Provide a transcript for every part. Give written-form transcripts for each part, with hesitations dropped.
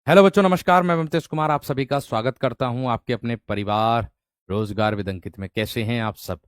Hello बच्चों, नमस्कार। मैं ममतेश कुमार आप सभी का स्वागत करता हूं आपके अपने परिवार रोजगार विद अंकित में। कैसे हैं आप सब?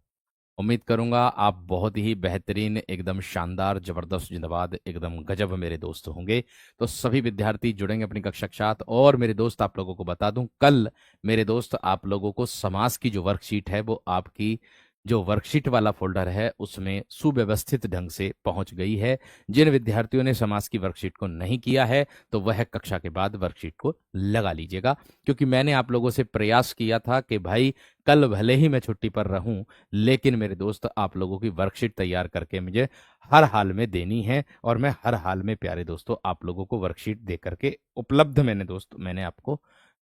उम्मीद करूंगा आप बहुत ही बेहतरीन, एकदम शानदार, जबरदस्त, जिंदाबाद, एकदम गजब मेरे दोस्त होंगे। तो सभी विद्यार्थी जुड़ेंगे अपनी कक्षा के साथ। और मेरे दोस्त, आप लोगों को बता दूं, कल मेरे दोस्त आप लोगों को समास की जो वर्कशीट है वो आपकी जो वर्कशीट वाला फोल्डर है उसमें सुव्यवस्थित ढंग से पहुंच गई है। जिन विद्यार्थियों ने समास की वर्कशीट को नहीं किया है तो वह कक्षा के बाद वर्कशीट को लगा लीजिएगा, क्योंकि मैंने आप लोगों से प्रयास किया था कि भाई कल भले ही मैं छुट्टी पर रहूं, लेकिन मेरे दोस्त आप लोगों की वर्कशीट तैयार करके मुझे हर हाल में देनी है। और मैं हर हाल में प्यारे दोस्तों आप लोगों को वर्कशीट दे करके उपलब्ध मैंने आपको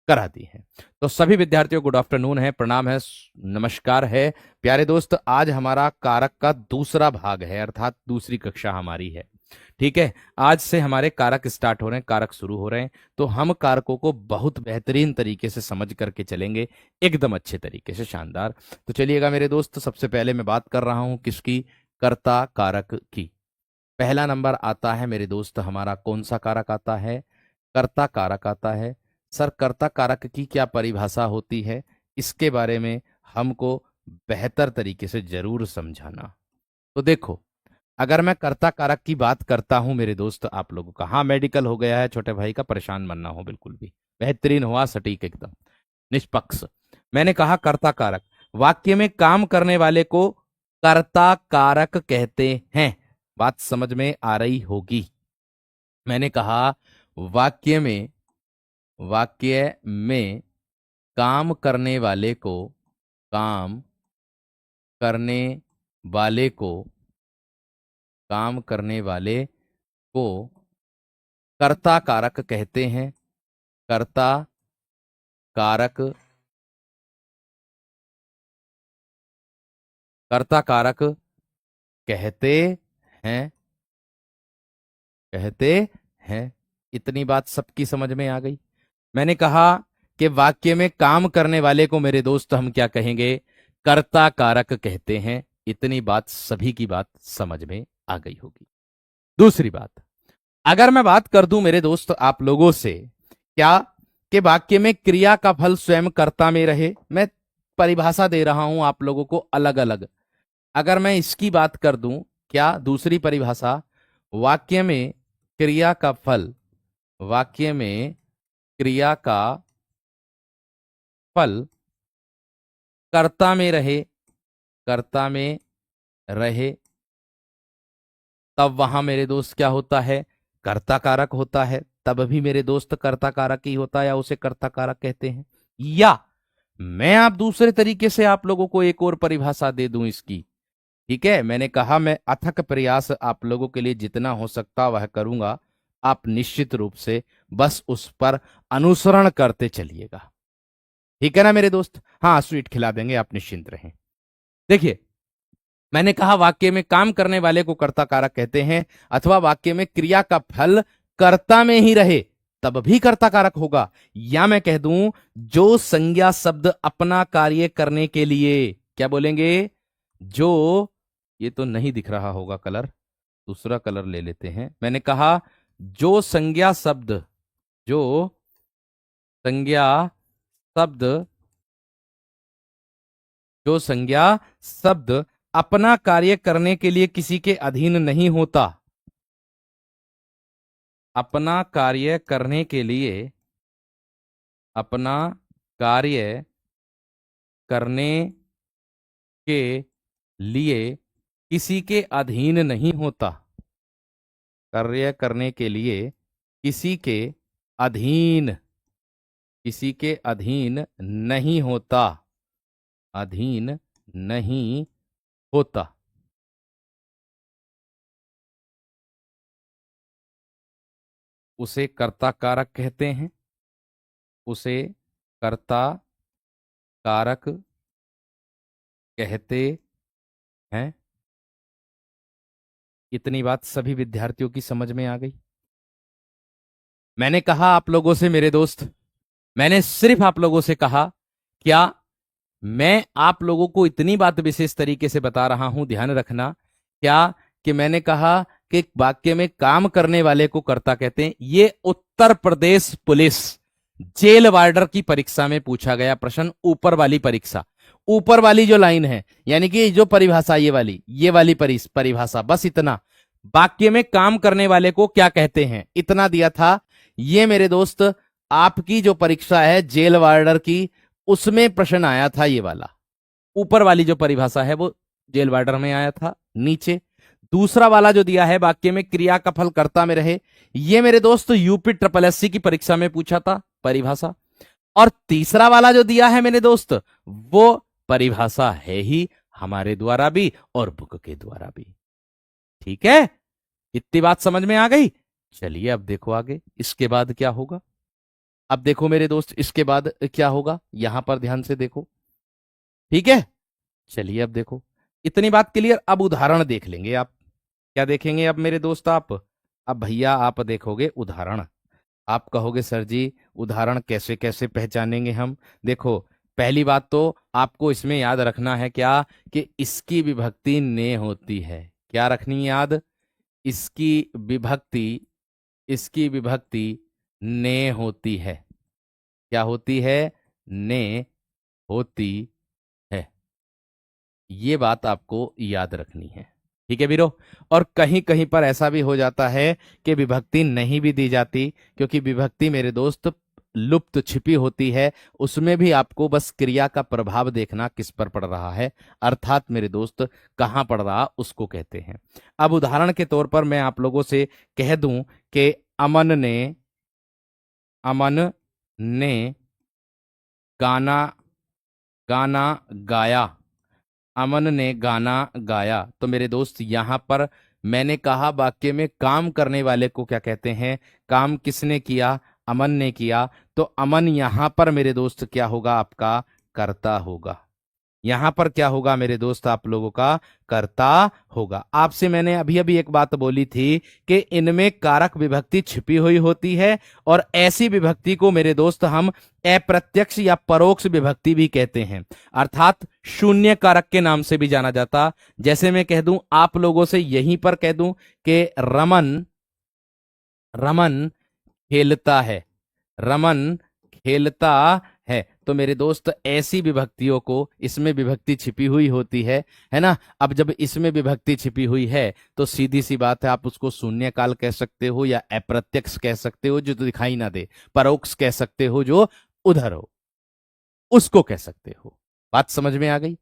करा दी है। तो सभी विद्यार्थियों गुड आफ्टरनून है, प्रणाम है, नमस्कार है। प्यारे दोस्त, आज हमारा कारक का दूसरा भाग है, अर्थात दूसरी कक्षा हमारी है। ठीक है, आज से हमारे कारक स्टार्ट हो रहे हैं, कारक शुरू हो रहे हैं। तो हम कारकों को बहुत बेहतरीन तरीके से समझ करके चलेंगे, एकदम अच्छे तरीके से, शानदार। तो चलिएगा मेरे दोस्त, सबसे पहले मैं बात कर रहा हूं किसकी? कर्ता कारक की। पहला नंबर आता है मेरे दोस्त हमारा, कौन सा कारक आता है? कर्ता कारक आता है। सर, कर्ता कारक की क्या परिभाषा होती है, इसके बारे में हमको बेहतर तरीके से जरूर समझाना। तो देखो, अगर मैं कर्ता कारक की बात करता हूं मेरे दोस्त आप लोगों का, हाँ मेडिकल हो गया है छोटे भाई का, परेशान मत ना हो, बिल्कुल भी बेहतरीन हुआ, सटीक, एकदम निष्पक्ष। मैंने कहा कर्ता कारक, वाक्य में काम करने वाले को कर्ता कारक कहते हैं। बात समझ में आ रही होगी। मैंने कहा वाक्य में वाक्य में काम करने वाले को काम करने वाले को काम करने वाले को कर्ता कारक कहते हैं। कर्ता कारक कर्ता कारक कहते हैं कहते हैं। इतनी बात सबकी समझ में आ गई। मैंने कहा कि वाक्य में काम करने वाले को मेरे दोस्त हम क्या कहेंगे? कर्ता कारक कहते हैं। इतनी बात, सभी की बात समझ में आ गई होगी। दूसरी बात, अगर मैं बात कर दूं मेरे दोस्त आप लोगों से, क्या कि वाक्य में क्रिया का फल स्वयं कर्ता में रहे। मैं परिभाषा दे रहा हूं आप लोगों को अलग अलग। अगर मैं इसकी बात कर दूं, क्या दूसरी परिभाषा, वाक्य में क्रिया का फल वाक्य में क्रिया का फल कर्ता में रहे कर्ता में रहे तब वहां मेरे दोस्त क्या होता है? कर्ता कारक होता है। तब भी मेरे दोस्त कर्ता कारक ही होता है, या उसे कर्ता कारक कहते हैं। या मैं आप दूसरे तरीके से आप लोगों को एक और परिभाषा दे दूं इसकी। ठीक है, मैंने कहा मैं अथक प्रयास आप लोगों के लिए जितना हो सकता वह करूंगा। आप निश्चित रूप से बस उस पर अनुसरण करते चलिएगा। ठीक है ना मेरे दोस्त? हाँ, स्वीट खिला देंगे, आप निश्चिंत रहें। देखिए, मैंने कहा वाक्य में काम करने वाले को कर्ता कारक कहते हैं, अथवा वाक्य में क्रिया का फल कर्ता में ही रहे तब भी कर्ता कारक होगा। या मैं कह दूं, जो संज्ञा शब्द अपना कार्य करने के लिए, क्या बोलेंगे? जो, ये तो नहीं दिख रहा होगा कलर, दूसरा कलर ले लेते हैं। मैंने कहा जो संज्ञा शब्द जो संज्ञा शब्द जो संज्ञा शब्द अपना कार्य करने के लिए किसी के अधीन नहीं होता, अपना कार्य करने के लिए अपना कार्य करने के लिए किसी के अधीन नहीं होता, कार्य करने के लिए किसी के अधीन किसी के अधीन नहीं होता, अधीन नहीं होता, उसे कर्ता कारक कहते हैं। उसे कर्ता कारक कहते हैं। इतनी बात सभी विद्यार्थियों की समझ में आ गई। मैंने कहा आप लोगों से मेरे दोस्त, मैंने सिर्फ आप लोगों से कहा, क्या मैं आप लोगों को इतनी बात विशेष तरीके से बता रहा हूं, ध्यान रखना, क्या कि मैंने कहा कि वाक्य में काम करने वाले को कर्ता कहते हैं। ये उत्तर प्रदेश पुलिस जेल वार्डर की परीक्षा में पूछा गया प्रश्न, ऊपर वाली परीक्षा, ऊपर वाली जो लाइन है, यानी कि जो परिभाषा ये वाली परिभाषा, बस इतना। वाक्य में काम करने वाले को क्या कहते हैं, इतना दिया था। ये मेरे दोस्त आपकी जो परीक्षा है जेल वार्डर की, उसमें प्रश्न आया था ये वाला। ऊपर वाली जो परिभाषा है वो जेल वार्डर में आया था। नीचे दूसरा वाला जो दिया है, वाक्य में क्रिया का फल कर्ता में रहे, ये मेरे दोस्त यूपी ट्रिपल एससी की परीक्षा में पूछा था परिभाषा। और तीसरा वाला जो दिया है मेरे दोस्त, वो परिभाषा है ही हमारे द्वारा भी और बुक के द्वारा भी। ठीक है, इतनी बात समझ में आ गई। चलिए अब देखो आगे इसके बाद क्या होगा। अब देखो मेरे दोस्त इसके बाद क्या होगा, यहां पर ध्यान से देखो। ठीक है, चलिए अब देखो, इतनी बात क्लियर। अब उदाहरण देख लेंगे आप। क्या देखेंगे अब मेरे दोस्त आप? अब भैया आप देखोगे उदाहरण। आप कहोगे सर जी उदाहरण कैसे कैसे पहचानेंगे हम? देखो, पहली बात तो आपको इसमें याद रखना है क्या, कि इसकी विभक्ति ने होती है। क्या रखनी है याद? इसकी विभक्ति, इसकी विभक्ति ने होती है। क्या होती है? ने होती है। ये बात आपको याद रखनी है। ठीक है वीरो। और कहीं कहीं पर ऐसा भी हो जाता है कि विभक्ति नहीं भी दी जाती, क्योंकि विभक्ति मेरे दोस्त लुप्त छिपी होती है। उसमें भी आपको बस क्रिया का प्रभाव देखना किस पर पड़ रहा है, अर्थात मेरे दोस्त कहां पड़ रहा, उसको कहते हैं। अब उदाहरण के तौर पर मैं आप लोगों से कह दूं कि अमन ने गाना गाना गाया। अमन ने गाना गाया। तो मेरे दोस्त यहां पर मैंने कहा वाक्य में काम करने वाले को क्या कहते हैं, काम किसने किया, अमन ने किया। तो अमन यहां पर मेरे दोस्त क्या होगा, आपका कर्ता होगा। यहां पर क्या होगा मेरे दोस्त, आप लोगों का कर्ता होगा। आपसे मैंने अभी अभी एक बात बोली थी कि इनमें कारक विभक्ति छिपी हुई होती है, और ऐसी विभक्ति को मेरे दोस्त हम अप्रत्यक्ष या परोक्ष विभक्ति भी कहते हैं, अर्थात शून्य कारक के नाम से भी जाना जाता। जैसे मैं कह दूं आप लोगों से, यहीं पर कह दूं कि रमन रमन खेलता है, रमन खेलता है। तो मेरे दोस्त ऐसी विभक्तियों को, इसमें विभक्ति छिपी हुई होती है ना। अब जब इसमें विभक्ति छिपी हुई है तो सीधी सी बात है, आप उसको शून्य काल कह सकते हो, या अप्रत्यक्ष कह सकते हो जो दिखाई ना दे, परोक्ष कह सकते हो जो उधर हो, उसको कह सकते हो। बात समझ में आ गई,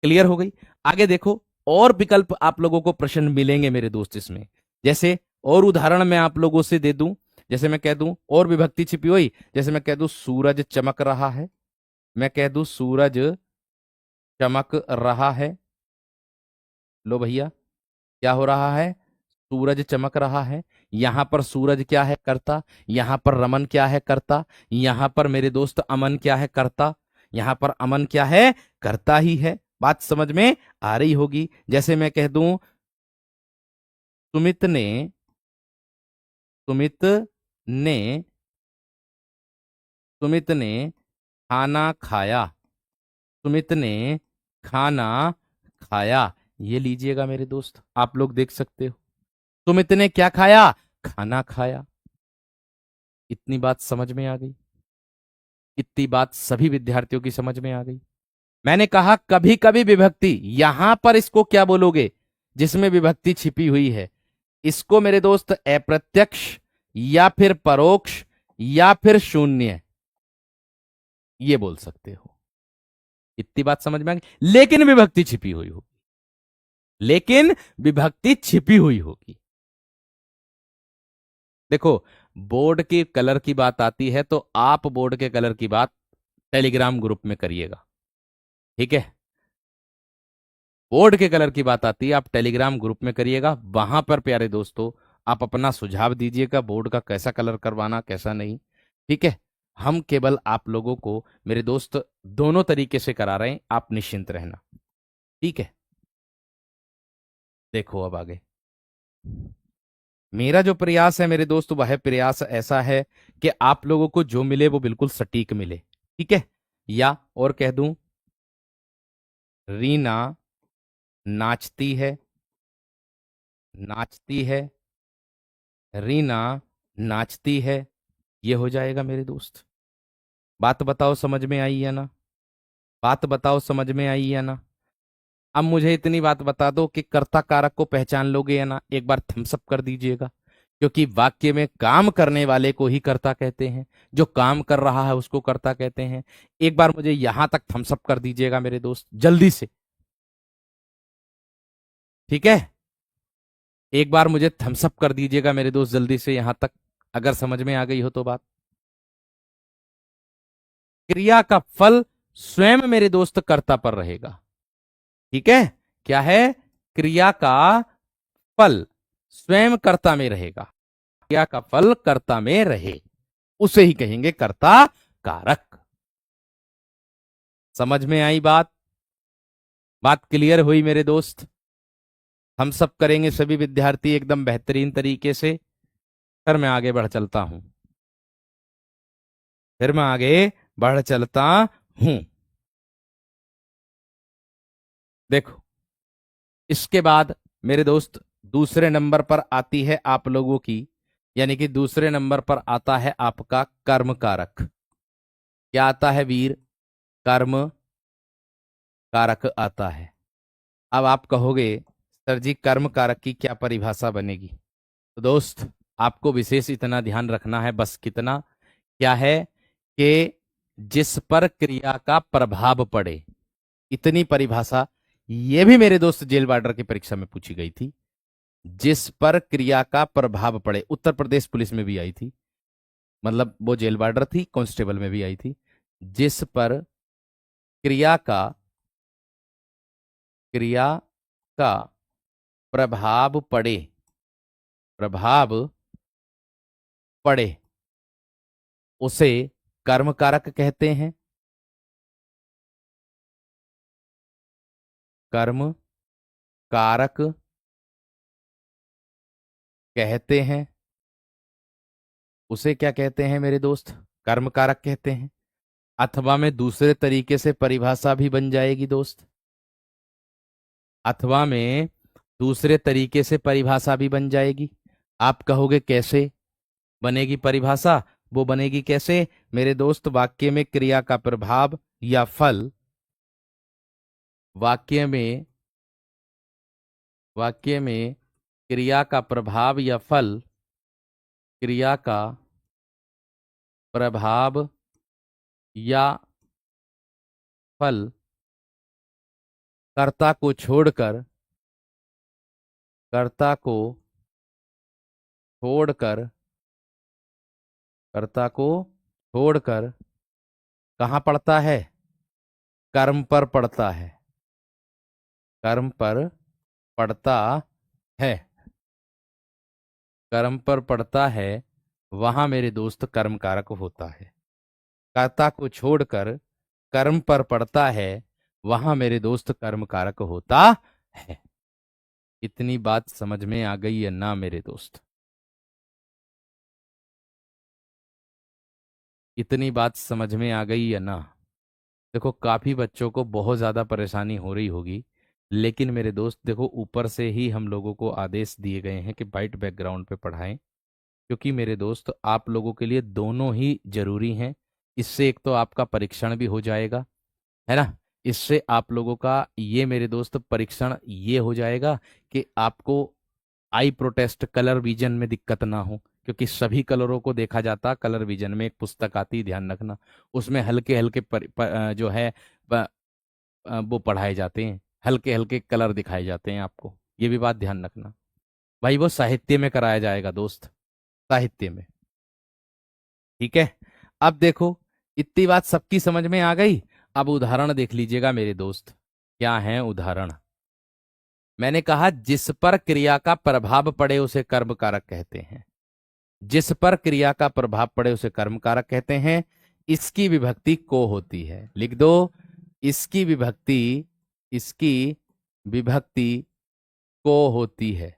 क्लियर हो गई? आगे देखो, और विकल्प आप लोगों को प्रश्न मिलेंगे मेरे दोस्त इसमें। जैसे और उदाहरण मैं आप लोगों से दे दूं, जैसे मैं कह दूं और विभक्ति छिपी हुई, जैसे मैं कह दूं सूरज चमक रहा है, मैं कह दूं सूरज चमक रहा है। लो भैया, क्या हो रहा है, सूरज चमक रहा है। यहां पर सूरज क्या है, कर्ता। यहां पर रमन क्या है, कर्ता। यहां पर मेरे दोस्त अमन क्या है, कर्ता। यहां पर अमन क्या है, कर्ता ही है। बात समझ में आ रही होगी। जैसे मैं कह दूं सुमित ने सुमित ने सुमित ने खाना खाया, सुमित ने खाना खाया। ये लीजिएगा मेरे दोस्त, आप लोग देख सकते हो, सुमित ने क्या खाया, खाना खाया। इतनी बात समझ में आ गई, इतनी बात सभी विद्यार्थियों की समझ में आ गई। मैंने कहा कभी कभी विभक्ति, यहां पर इसको क्या बोलोगे, जिसमें विभक्ति छिपी हुई है, इसको मेरे दोस्त अप्रत्यक्ष या फिर परोक्ष या फिर शून्य, ये बोल सकते हो। इतनी बात समझ में आ गई। लेकिन विभक्ति छिपी हुई होगी, लेकिन विभक्ति छिपी हुई होगी। देखो, बोर्ड के कलर की बात आती है तो आप बोर्ड के कलर की बात टेलीग्राम ग्रुप में करिएगा। ठीक है, बोर्ड के कलर की बात आती है आप टेलीग्राम ग्रुप में करिएगा। वहां पर प्यारे दोस्तों आप अपना सुझाव दीजिएगा, बोर्ड का कैसा कलर करवाना कैसा नहीं। ठीक है, हम केवल आप लोगों को मेरे दोस्त दोनों तरीके से करा रहे हैं, आप निश्चिंत रहना। ठीक है, देखो अब आगे मेरा जो प्रयास है मेरे दोस्त, वह प्रयास ऐसा है कि आप लोगों को जो मिले वो बिल्कुल सटीक मिले। ठीक है, या और कह दूं रीना नाचती है, नाचती है रीना नाचती है, ये हो जाएगा मेरे दोस्त। बात बताओ समझ में आई या ना? बात बताओ समझ में आई या ना? अब मुझे इतनी बात बता दो कि कर्ता कारक को पहचान लोगे या ना, एक बार थम्स अप कर दीजिएगा। क्योंकि वाक्य में काम करने वाले को ही कर्ता कहते हैं, जो काम कर रहा है उसको कर्ता कहते हैं। एक बार मुझे यहां तक थम्स अप कर दीजिएगा मेरे दोस्त, जल्दी से। ठीक है, एक बार मुझे थम्स अप कर दीजिएगा मेरे दोस्त जल्दी से यहां तक, अगर समझ में आ गई हो तो बात। क्रिया का फल स्वयं मेरे दोस्त कर्ता पर रहेगा। ठीक है, क्या है? क्रिया का फल स्वयं कर्ता में रहेगा। क्रिया का फल कर्ता में रहे, उसे ही कहेंगे कर्ता कारक। समझ में आई बात? बात क्लियर हुई मेरे दोस्त? हम सब करेंगे सभी विद्यार्थी एकदम बेहतरीन तरीके से। फिर मैं आगे बढ़ चलता हूं, फिर मैं आगे बढ़ चलता हूं। देखो, इसके बाद मेरे दोस्त दूसरे नंबर पर आती है आप लोगों की, यानी कि दूसरे नंबर पर आता है आपका कर्म कारक। क्या आता है वीर? कर्म कारक आता है। अब आप कहोगे सर जी कर्म कारक की क्या परिभाषा बनेगी? तो दोस्त आपको विशेष इतना ध्यान रखना है, बस कितना, क्या है कि जिस पर क्रिया का प्रभाव पड़े, इतनी परिभाषा। ये भी मेरे दोस्त जेल वार्डर की परीक्षा में पूछी गई थी। जिस पर क्रिया का प्रभाव पड़े, उत्तर प्रदेश पुलिस में भी आई थी, मतलब वो जेल वार्डर थी, कांस्टेबल में भी आई थी। जिस पर क्रिया का प्रभाव पड़े, प्रभाव पड़े, उसे कर्म कारक कहते हैं। कर्म कारक कहते हैं, उसे क्या कहते हैं मेरे दोस्त? कर्म कारक कहते हैं। अथवा में दूसरे तरीके से परिभाषा भी बन जाएगी दोस्त, अथवा में दूसरे तरीके से परिभाषा भी बन जाएगी। आप कहोगे कैसे बनेगी परिभाषा? वो बनेगी कैसे मेरे दोस्त? वाक्य में क्रिया का प्रभाव या फल, वाक्य में वाक्य में क्रिया का प्रभाव या फल, क्रिया का प्रभाव या फल कर्ता को छोड़कर, कर्ता को छोड़कर, कर्ता को छोड़कर कहाँ पड़ता है? कर्म पर पड़ता है, कर्म पर पड़ता है, कर्म पर पड़ता है, वहां मेरे दोस्त कर्म कारक होता है। कर्ता को छोड़कर कर्म पर पड़ता है, वहां मेरे दोस्त कर्म कारक होता है। इतनी बात समझ में आ गई है ना मेरे दोस्त? इतनी बात समझ में आ गई है ना? देखो काफी बच्चों को बहुत ज्यादा परेशानी हो रही होगी, लेकिन मेरे दोस्त देखो ऊपर से ही हम लोगों को आदेश दिए गए हैं कि वाइट बैकग्राउंड पे पढ़ाएं। क्योंकि मेरे दोस्त आप लोगों के लिए दोनों ही जरूरी हैं। इससे एक तो आपका परीक्षण भी हो जाएगा, है ना? इससे आप लोगों का ये मेरे दोस्त परीक्षण ये हो जाएगा कि आपको आई प्रोटेस्ट कलर विजन में दिक्कत ना हो। क्योंकि सभी कलरों को देखा जाता कलर विजन में, एक पुस्तक आती, ध्यान रखना, उसमें हल्के हल्के जो है वो पढ़ाए जाते हैं, हल्के हल्के कलर दिखाए जाते हैं आपको, ये भी बात ध्यान रखना। भाई वो साहित्य में कराया जाएगा दोस्त, साहित्य में। ठीक है, अब देखो इतनी बात सबकी समझ में आ गई। अब उदाहरण देख लीजिएगा मेरे दोस्त, क्या है उदाहरण? मैंने कहा जिस पर क्रिया का प्रभाव पड़े उसे कर्म कारक कहते हैं। जिस पर क्रिया का प्रभाव पड़े उसे कर्म कारक कहते हैं। इसकी विभक्ति को होती है, लिख दो। इसकी विभक्ति, इसकी विभक्ति को होती है,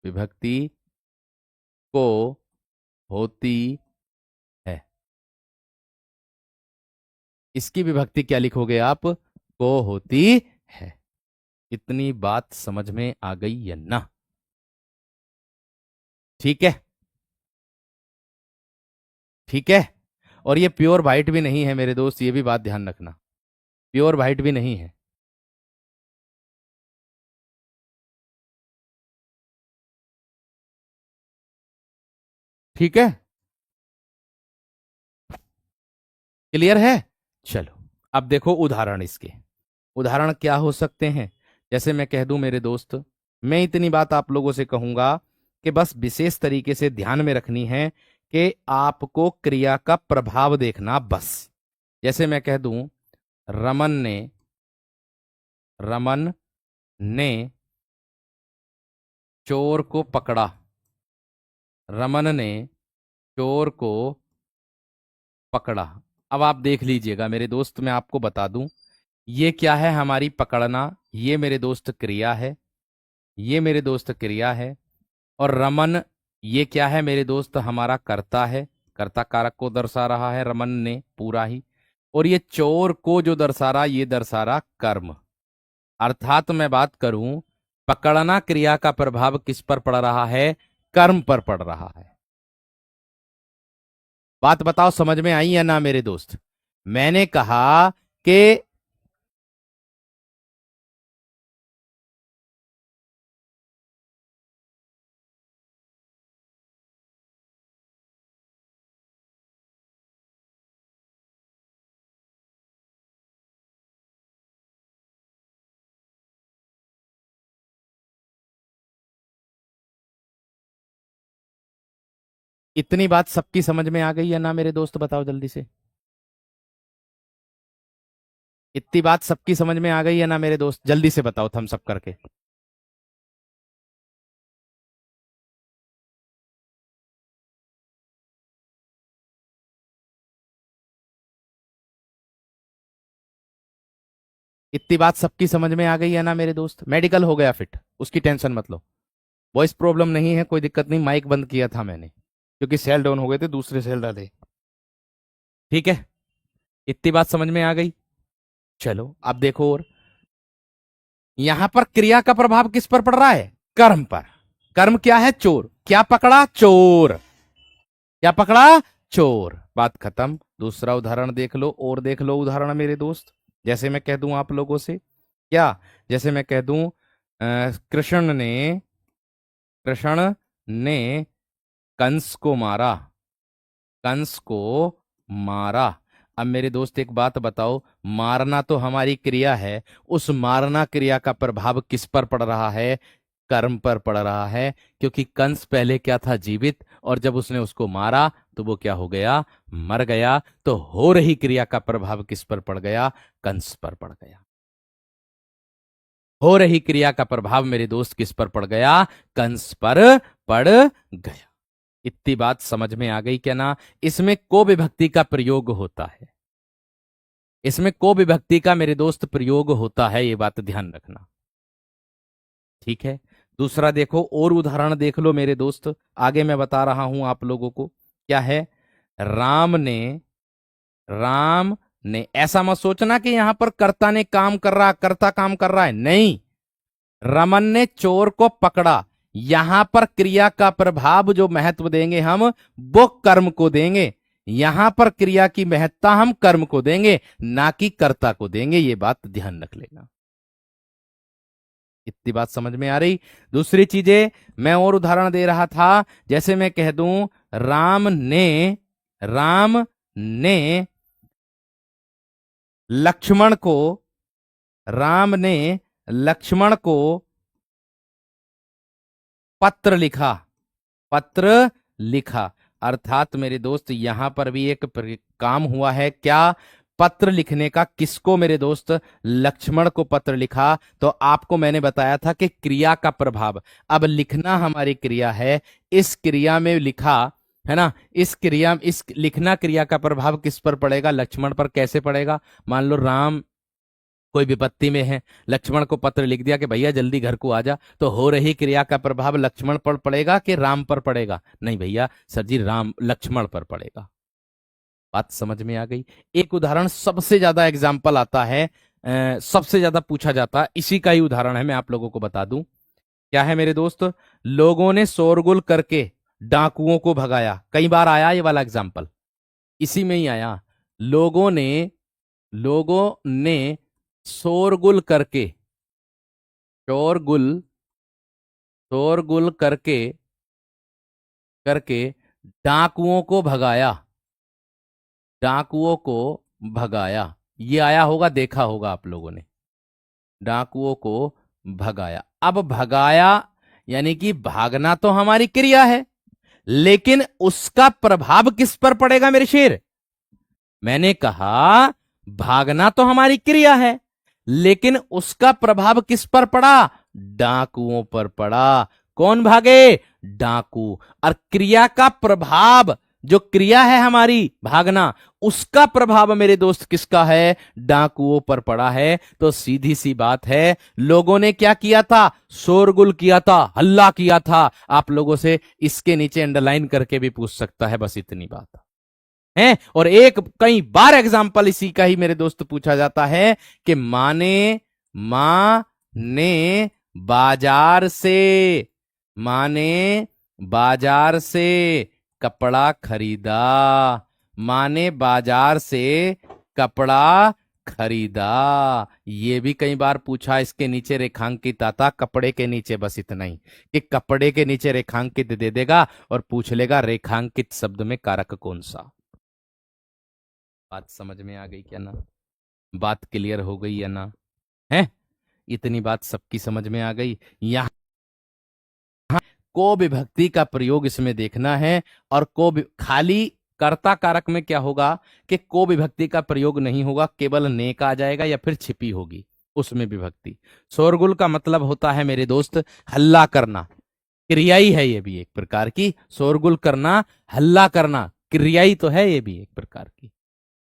विभक्ति को होती है। इसकी विभक्ति क्या लिखोगे आप? को होती है। इतनी बात समझ में आ गई है ना? ठीक है, ठीक है। और ये प्योर वाइट भी नहीं है मेरे दोस्त, ये भी बात ध्यान रखना, प्योर वाइट भी नहीं है। ठीक है, क्लियर है। चलो, अब देखो उदाहरण इसके। उदाहरण क्या हो सकते हैं? जैसे मैं कह दूं मेरे दोस्त, मैं इतनी बात आप लोगों से कहूंगा कि बस विशेष तरीके से ध्यान में रखनी है कि आपको क्रिया का प्रभाव देखना बस। जैसे मैं कह दूं, रमन ने रमन ने चोर को पकड़ा। रमन ने चोर को पकड़ा। अब आप देख लीजिएगा मेरे दोस्त, मैं आपको बता दूं, ये क्या है? हमारी पकड़ना, ये मेरे दोस्त क्रिया है, ये मेरे दोस्त क्रिया है। और रमन, ये क्या है मेरे दोस्त? हमारा कर्ता है, कर्ता कारक को दर्शा रहा है रमन ने पूरा ही। और ये चोर को जो दर्शा रहा, ये दर्शा रहा कर्म। अर्थात मैं बात करूं, पकड़ना क्रिया का प्रभाव किस पर पड़ रहा है? कर्म पर पड़ रहा है। बात बताओ समझ में आई या ना मेरे दोस्त? मैंने कहा कि इतनी बात सबकी समझ में आ गई या ना मेरे दोस्त? बताओ जल्दी से। इतनी बात सबकी समझ में आ गई है ना मेरे दोस्त? जल्दी से बताओ थम्स अप करके। इतनी बात सबकी समझ में आ गई है ना मेरे दोस्त? मेडिकल हो गया फिट, उसकी टेंशन मत लो। वॉइस प्रॉब्लम नहीं है, कोई दिक्कत नहीं, माइक बंद किया था मैंने क्योंकि सेल डाउन हो गए थे, दूसरे सेल डाले। ठीक है, इतनी बात समझ में आ गई। चलो अब देखो, और यहां पर क्रिया का प्रभाव किस पर पड़ रहा है? कर्म पर। कर्म क्या है? चोर। क्या पकड़ा? चोर। क्या पकड़ा? चोर। बात खत्म। दूसरा उदाहरण देख लो, और देख लो उदाहरण मेरे दोस्त। जैसे मैं कह दूं आप लोगों से, क्या? जैसे मैं कह दूं, कृष्ण ने कंस को मारा। कंस को मारा। अब मेरे दोस्त एक बात बताओ, मारना तो हमारी क्रिया है, उस मारना क्रिया का प्रभाव किस पर पड़ रहा है? कर्म पर पड़ रहा है। क्योंकि कंस पहले क्या था? जीवित। और जब उसने उसको मारा तो वो क्या हो गया? मर गया। तो हो रही क्रिया का प्रभाव किस पर पड़ गया? कंस पर पड़ गया। हो रही क्रिया का प्रभाव मेरे दोस्त किस पर पड़ गया? कंस पर पड़ गया। इतनी बात समझ में आ गई क्या ना? इसमें को विभक्ति का प्रयोग होता है, इसमें को विभक्ति का मेरे दोस्त प्रयोग होता है, ये बात ध्यान रखना। ठीक है, दूसरा देखो, और उदाहरण देख लो मेरे दोस्त। आगे मैं बता रहा हूं आप लोगों को, क्या है? राम ने राम ने, ऐसा मत सोचना कि यहां पर कर्ता ने काम कर रहा, कर्ता काम कर रहा है, नहीं। रमन ने चोर को पकड़ा। यहां पर क्रिया का प्रभाव जो महत्व देंगे हम, वो कर्म को देंगे। यहां पर क्रिया की महत्ता हम कर्म को देंगे, ना कि कर्ता को देंगे। ये बात ध्यान रख लेना। इतनी बात समझ में आ रही? दूसरी चीजें मैं और उदाहरण दे रहा था। जैसे मैं कह दूं, राम ने लक्ष्मण को राम ने लक्ष्मण को पत्र लिखा। पत्र लिखा। अर्थात मेरे दोस्त यहां पर भी एक काम हुआ है। क्या? पत्र लिखने का। किसको मेरे दोस्त? लक्ष्मण को पत्र लिखा। तो आपको मैंने बताया था कि क्रिया का प्रभाव, अब लिखना हमारी क्रिया है, इस क्रिया में लिखा है ना, इस लिखना क्रिया का प्रभाव किस पर पड़ेगा? लक्ष्मण पर। कैसे पड़ेगा? मान लो राम कोई विपत्ति में है, लक्ष्मण को पत्र लिख दिया कि भैया जल्दी घर को आ जा, तो हो रही क्रिया का प्रभाव लक्ष्मण पर पड़ेगा कि राम पर पड़ेगा? नहीं भैया सर जी, राम लक्ष्मण पर पड़ेगा। बात समझ में आ गई? एक उदाहरण सबसे ज्यादा एग्जाम्पल आता है, सबसे ज्यादा पूछा जाता है, इसी का ही उदाहरण है, मैं आप लोगों को बता दूं। क्या है मेरे दोस्त? लोगों ने शोरगुल करके डाकुओं को भगाया। कई बार आया ये वाला एग्जाम्पल। इसी में ही आया। लोगों ने शोरगुल करके, शोरगुल शोरगुल करके करके डाकुओं को भगाया, डाकुओं को भगाया। ये आया होगा, देखा होगा आप लोगों ने। डाकुओं को भगाया। अब भगाया यानी कि भागना तो हमारी क्रिया है, लेकिन उसका प्रभाव किस पर पड़ेगा मेरे शेर? मैंने कहा भागना तो हमारी क्रिया है, लेकिन उसका प्रभाव किस पर पड़ा? डाकुओं पर पड़ा। कौन भागे? डाकू। और क्रिया का प्रभाव, जो क्रिया है हमारी भागना, उसका प्रभाव मेरे दोस्त किसका है? डाकुओं पर पड़ा है। तो सीधी सी बात है, लोगों ने क्या किया था? शोरगुल किया था, हल्ला किया था। आप लोगों से इसके नीचे अंडरलाइन करके भी पूछ सकता है, बस इतनी बात है। और एक कई बार एग्जाम्पल इसी का ही मेरे दोस्त पूछा जाता है कि मां ने बाजार से मां ने बाजार से कपड़ा खरीदा। मां ने बाजार से कपड़ा खरीदा। ये भी कई बार पूछा, इसके नीचे रेखांकित आता कपड़े के नीचे, बस इतना ही कि कपड़े के नीचे रेखांकित दे देगा और पूछ लेगा रेखांकित शब्द में कारक कौन सा। बात समझ में आ गई क्या ना? बात क्लियर हो गई या ना? है, इतनी बात सबकी समझ में आ गई। यहां को विभक्ति का प्रयोग इसमें देखना है। और खाली कर्ता कारक में क्या होगा कि को विभक्ति का प्रयोग नहीं होगा, केवल ने का आ जाएगा या फिर छिपी होगी उसमें विभक्ति। शोरगुल का मतलब होता है मेरे दोस्त हल्ला करना, क्रिया ही है ये भी एक प्रकार की। शोरगुल करना, हल्ला करना, क्रिया ही तो है ये भी एक प्रकार की।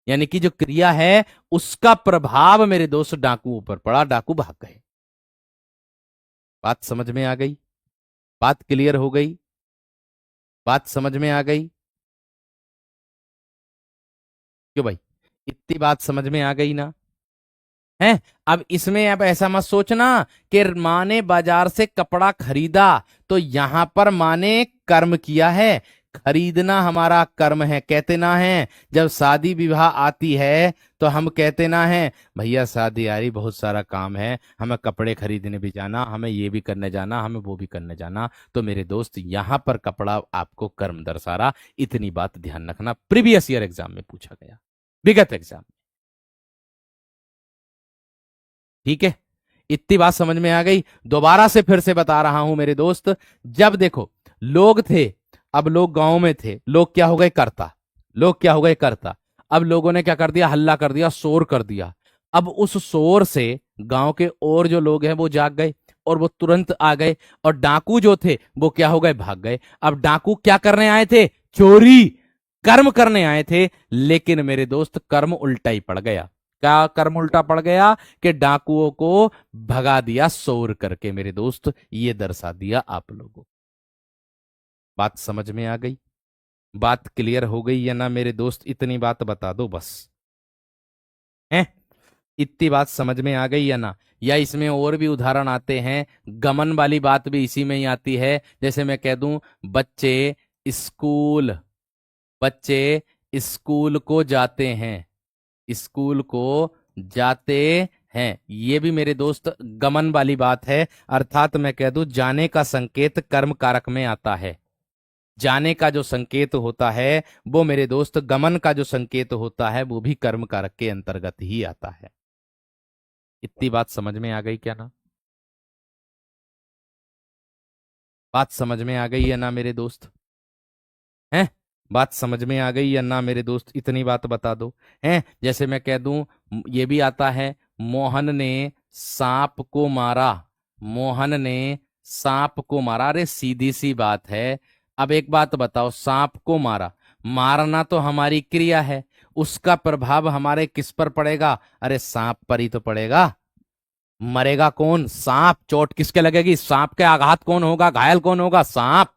यानी कि जो क्रिया है उसका प्रभाव मेरे दोस्त डाकुओं पर पड़ा, डाकू भाग गए। बात समझ में आ गई? बात क्लियर हो गई? बात समझ में आ गई? क्यों भाई, इतनी बात समझ में आ गई ना? है। अब इसमें अब ऐसा मत सोचना कि माँ ने बाजार से कपड़ा खरीदा, तो यहां पर माँ ने कर्म किया है। खरीदना हमारा कर्म है। कहते ना है जब शादी विवाह आती है तो हम कहते ना है भैया शादी आ रही, बहुत सारा काम है, हमें कपड़े खरीदने भी जाना, हमें ये भी करने जाना, हमें वो भी करने जाना। तो मेरे दोस्त यहां पर कपड़ा आपको कर्म दर्शा रहा। इतनी बात ध्यान रखना, प्रीवियस ईयर एग्जाम में पूछा गया, विगत एग्जाम। ठीक है, इतनी बात समझ में आ गई। दोबारा से फिर से बता रहा हूं मेरे दोस्त, जब देखो लोग थे, अब लोग गांव में थे, लोग क्या हो गए? कर्ता। लोग क्या हो गए? कर्ता। अब लोगों ने क्या कर दिया? हल्ला कर दिया, शोर कर दिया। अब उस शोर से गांव के और जो लोग हैं वो जाग गए और वो तुरंत आ गए। और डाकू जो थे वो क्या हो गए? भाग गए। अब डाकू क्या करने आए थे? चोरी, कर्म करने आए थे। लेकिन मेरे दोस्त कर्म उल्टा ही पड़ गया। क्या कर्म उल्टा पड़ गया? कि डाकुओं को भगा दिया शोर करके। मेरे दोस्त ये दर्शा दिया आप लोगों। बात समझ में आ गई? बात क्लियर हो गई या ना मेरे दोस्त? इतनी बात बता दो बस। है, इतनी बात समझ में आ गई या ना? या इसमें और भी उदाहरण आते हैं, गमन वाली बात भी इसी में ही आती है। जैसे मैं कह दूं बच्चे स्कूल बच्चे स्कूल को जाते हैं, स्कूल को जाते हैं। ये भी मेरे दोस्त गमन वाली बात है। अर्थात मैं कह दूं जाने का संकेत कर्म कारक में आता है। जाने का जो संकेत होता है वो मेरे दोस्त, गमन का जो संकेत होता है वो भी कर्म कारक के अंतर्गत ही आता है। इतनी बात समझ में आ गई क्या ना? बात समझ में आ गई है ना मेरे दोस्त? हैं? बात समझ में आ गई या ना मेरे दोस्त? इतनी बात बता दो। हैं, जैसे मैं कह दूं ये भी आता है, मोहन ने सांप को मारा। मोहन ने सांप को मारा। अरे सीधी सी बात है। अब एक बात बताओ, सांप को मारा, मारना तो हमारी क्रिया है, उसका प्रभाव हमारे किस पर पड़ेगा? अरे सांप पर ही तो पड़ेगा। मरेगा कौन? सांप। चोट किसके लगेगी? सांप के आघात कौन होगा? घायल कौन होगा? सांप।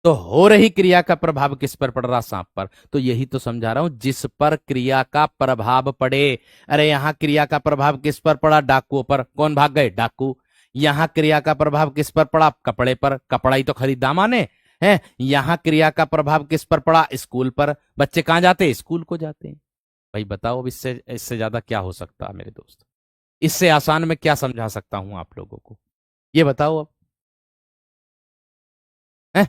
तो हो रही क्रिया का प्रभाव किस पर पड़ रहा? सांप पर। तो यही तो समझा रहा हूं, जिस पर क्रिया का प्रभाव पड़े। अरे यहां क्रिया का प्रभाव किस पर पड़ा? डाकुओं पर। कौन भाग गए? डाकू। यहां क्रिया का प्रभाव किस पर पड़ा? कपड़े पर। कपड़ा ही तो खरीदा माने, है। यहां क्रिया का प्रभाव किस पर पड़ा? स्कूल पर। बच्चे कहाँ जाते हैं? स्कूल को जाते हैं। भाई बताओ, अब इससे इससे ज्यादा क्या हो सकता है मेरे दोस्त? इससे आसान मैं क्या समझा सकता हूं आप लोगों को? ये बताओ अब। है,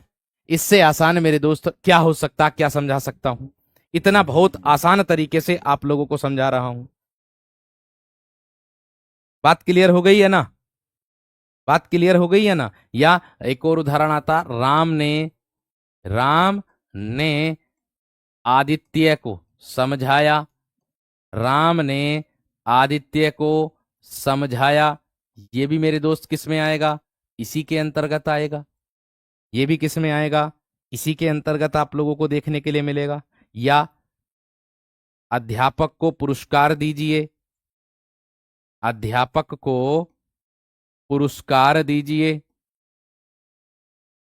इससे आसान मेरे दोस्त क्या हो सकता, क्या समझा सकता हूं? इतना बहुत आसान तरीके से आप लोगों को समझा रहा हूं। बात क्लियर हो गई है ना? बात क्लियर हो गई है ना? या एक और उदाहरण आता, राम ने आदित्य को समझाया। राम ने आदित्य को समझाया। ये भी मेरे दोस्त किस में आएगा? इसी के अंतर्गत आएगा। ये भी किस में आएगा? इसी के अंतर्गत आप लोगों को देखने के लिए मिलेगा। या अध्यापक को पुरस्कार दीजिए। अध्यापक को पुरस्कार दीजिए।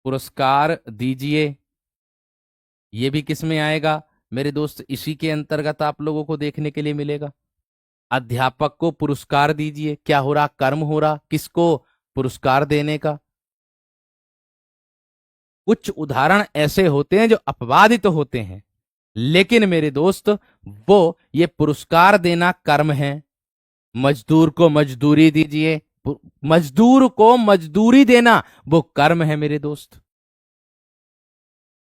पुरस्कार दीजिए। ये भी किस में आएगा मेरे दोस्त? इसी के अंतर्गत आप लोगों को देखने के लिए मिलेगा। अध्यापक को पुरस्कार दीजिए, क्या हो रहा? कर्म हो रहा, किसको? पुरस्कार देने का। कुछ उदाहरण ऐसे होते हैं जो अपवादित तो होते हैं, लेकिन मेरे दोस्त वो ये पुरस्कार देना कर्म है। मजदूर को मजदूरी दीजिए, मजदूर को मजदूरी देना वो कर्म है मेरे दोस्त।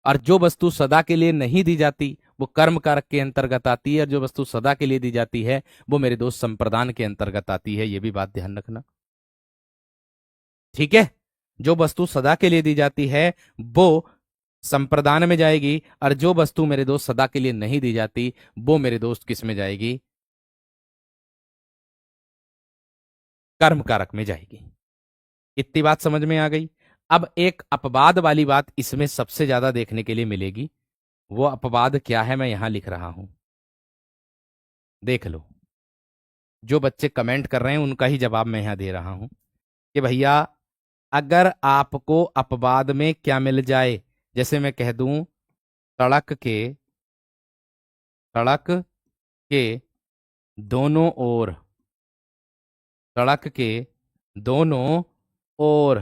और जो वस्तु सदा के लिए नहीं दी जाती वो कर्म कारक के अंतर्गत आती है, और जो वस्तु सदा के लिए दी जाती है वो मेरे दोस्त संप्रदान के अंतर्गत आती है। ये भी बात ध्यान रखना, ठीक है? जो वस्तु सदा के लिए दी जाती है वो संप्रदान में जाएगी, और जो वस्तु मेरे दोस्त सदा के लिए नहीं दी जाती वो मेरे दोस्त किस में जाएगी? कर्म कारक में जाएगी। इतनी बात समझ में आ गई? अब एक अपवाद वाली बात इसमें सबसे ज्यादा देखने के लिए मिलेगी। वो अपवाद क्या है मैं यहां लिख रहा हूं, देख लो। जो बच्चे कमेंट कर रहे हैं उनका ही जवाब मैं यहां दे रहा हूं कि भैया अगर आपको अपवाद में क्या मिल जाए, जैसे मैं कह दूं सड़क के सड़क के दोनों ओर, सड़क के दोनों ओर,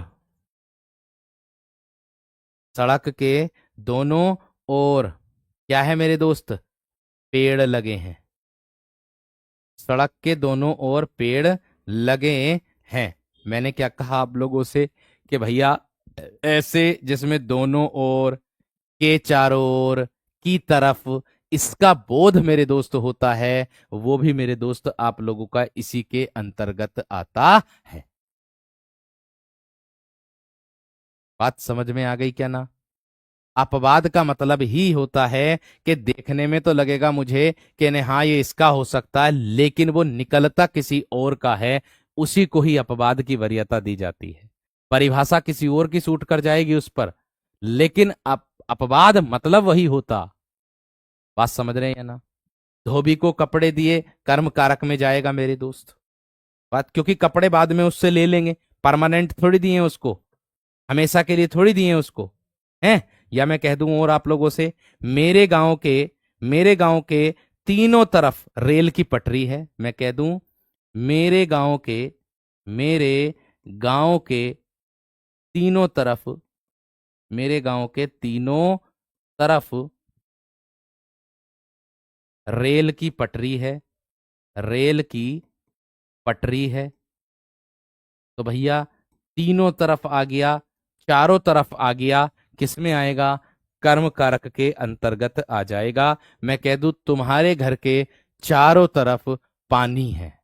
सड़क के दोनों ओर क्या है मेरे दोस्त? पेड़ लगे हैं। सड़क के दोनों ओर पेड़ लगे हैं। मैंने क्या कहा आप लोगों से कि भैया ऐसे जिसमें दोनों ओर, के चारों ओर, की तरफ, इसका बोध मेरे दोस्त होता है, वो भी मेरे दोस्त आप लोगों का इसी के अंतर्गत आता है। बात समझ में आ गई क्या ना? अपवाद का मतलब ही होता है कि देखने में तो लगेगा मुझे कि नहीं हाँ ये इसका हो सकता है, लेकिन वो निकलता किसी और का है, उसी को ही अपवाद की वरीयता दी जाती है। परिभाषा किसी और की सूट कर जाएगी उस पर, लेकिन अपवाद मतलब वही होता। बात समझ रहे हैं ना? धोबी को कपड़े दिए, कर्म कारक में जाएगा मेरे दोस्त। बात, क्योंकि कपड़े बाद में उससे ले लेंगे, परमानेंट थोड़ी दिए उसको, हमेशा के लिए थोड़ी दिए उसको, हैं? या मैं कह दूं और आप लोगों से, मेरे गांव के तीनों तरफ रेल की पटरी है। मैं कह दूं मेरे गांव के मेरे गांव के तीनों तरफ, मेरे गांव के तीनों तरफ रेल की पटरी है, रेल की पटरी है। तो भैया तीनों तरफ आ गया, चारों तरफ आ गया, किसमें आएगा? कर्म कारक के अंतर्गत आ जाएगा। मैं कह दूं तुम्हारे घर के चारों तरफ पानी है।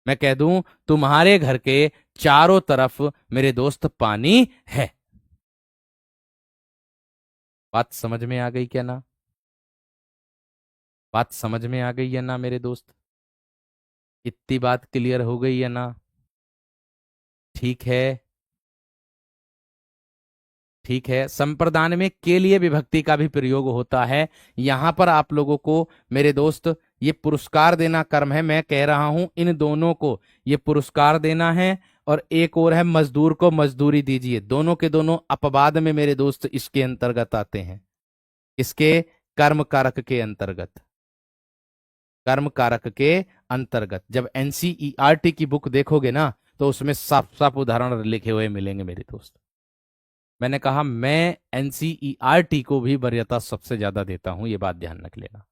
मैं कह दूं तुम्हारे घर के चारों तरफ मेरे दोस्त पानी है। बात समझ में आ गई क्या ना? बात समझ में आ गई है ना मेरे दोस्त? इतनी बात क्लियर हो गई है ना? ठीक है, ठीक है। संप्रदान में के लिए विभक्ति का भी प्रयोग होता है। यहां पर आप लोगों को मेरे दोस्त ये पुरस्कार देना कर्म है, मैं कह रहा हूं इन दोनों को ये पुरस्कार देना है, और एक और है मजदूर को मजदूरी दीजिए। दोनों के दोनों अपवाद में मेरे दोस्त इसके अंतर्गत आते हैं। इसके कर्म कारक के अंतर्गत, कर्म कारक के अंतर्गत। जब एनसीईआरटी की बुक देखोगे ना तो उसमें साफ साफ उदाहरण लिखे हुए मिलेंगे मेरे दोस्त। मैंने कहा मैं एनसीईआरटी को भी वरीयता सबसे ज्यादा देता हूं, ये बात ध्यान रख लेना।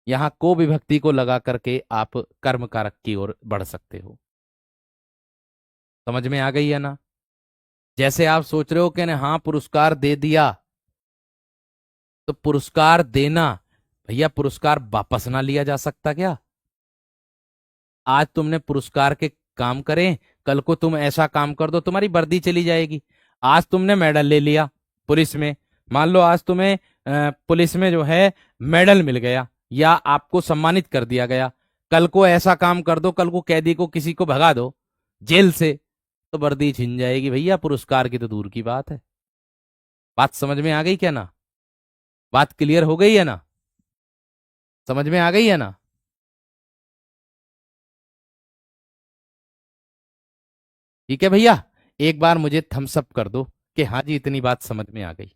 यहां को विभक्ति को लगा करके आप कर्म कारक की ओर बढ़ सकते हो। समझ में आ गई है ना? जैसे आप सोच रहे हो कि हाँ पुरस्कार दे दिया, तो पुरस्कार देना, भैया पुरस्कार वापस ना लिया जा सकता क्या? आज तुमने पुरस्कार के काम करे, कल को तुम ऐसा काम कर दो तुम्हारी वर्दी चली जाएगी। आज तुमने मेडल ले लिया पुलिस में, मान लो आज तुम्हें पुलिस में जो है मेडल मिल गया या आपको सम्मानित कर दिया गया, कल को ऐसा काम कर दो, कल को कैदी को किसी को भगा दो जेल से, तो वर्दी छिन जाएगी भैया, पुरस्कार की तो दूर की बात है। बात समझ में आ गई क्या ना? बात क्लियर हो गई है ना? समझ में आ गई है ना? ठीक है भैया, एक बार मुझे थम्स अप कर दो कि हाँ जी इतनी बात समझ में आ गई।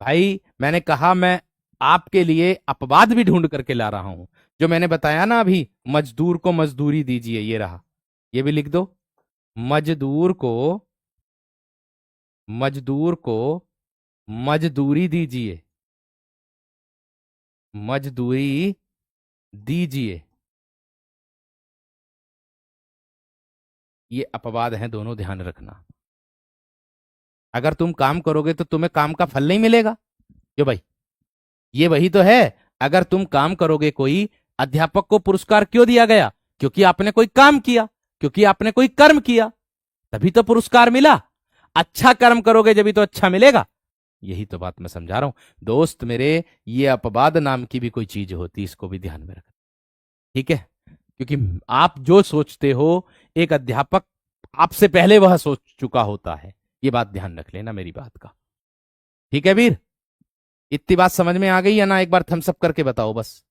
भाई मैंने कहा मैं आपके लिए अपवाद भी ढूंढ करके ला रहा हूं। जो मैंने बताया ना अभी, मजदूर को मजदूरी दीजिए, ये रहा, ये भी लिख दो। मजदूर को, मजदूर को मजदूरी दीजिए, मजदूरी दीजिए, ये अपवाद हैं दोनों, ध्यान रखना। अगर तुम काम करोगे तो तुम्हें काम का फल नहीं मिलेगा क्यों भाई? ये वही तो है। अगर तुम काम करोगे, कोई अध्यापक को पुरस्कार क्यों दिया गया? क्योंकि आपने कोई काम किया, क्योंकि आपने कोई कर्म किया, तभी तो पुरस्कार मिला। अच्छा कर्म करोगे जभी तो अच्छा मिलेगा। यही तो बात मैं समझा रहा हूं दोस्त मेरे। ये अपवाद नाम की भी कोई चीज होती, इसको भी ध्यान में रखना, ठीक है? क्योंकि आप जो सोचते हो, एक अध्यापक आपसे पहले वह सोच चुका होता है। ये बात ध्यान रख लेना मेरी बात का, ठीक है वीर? इतनी बात समझ में आ गई है ना? एक बार थम्स अप करके बताओ बस।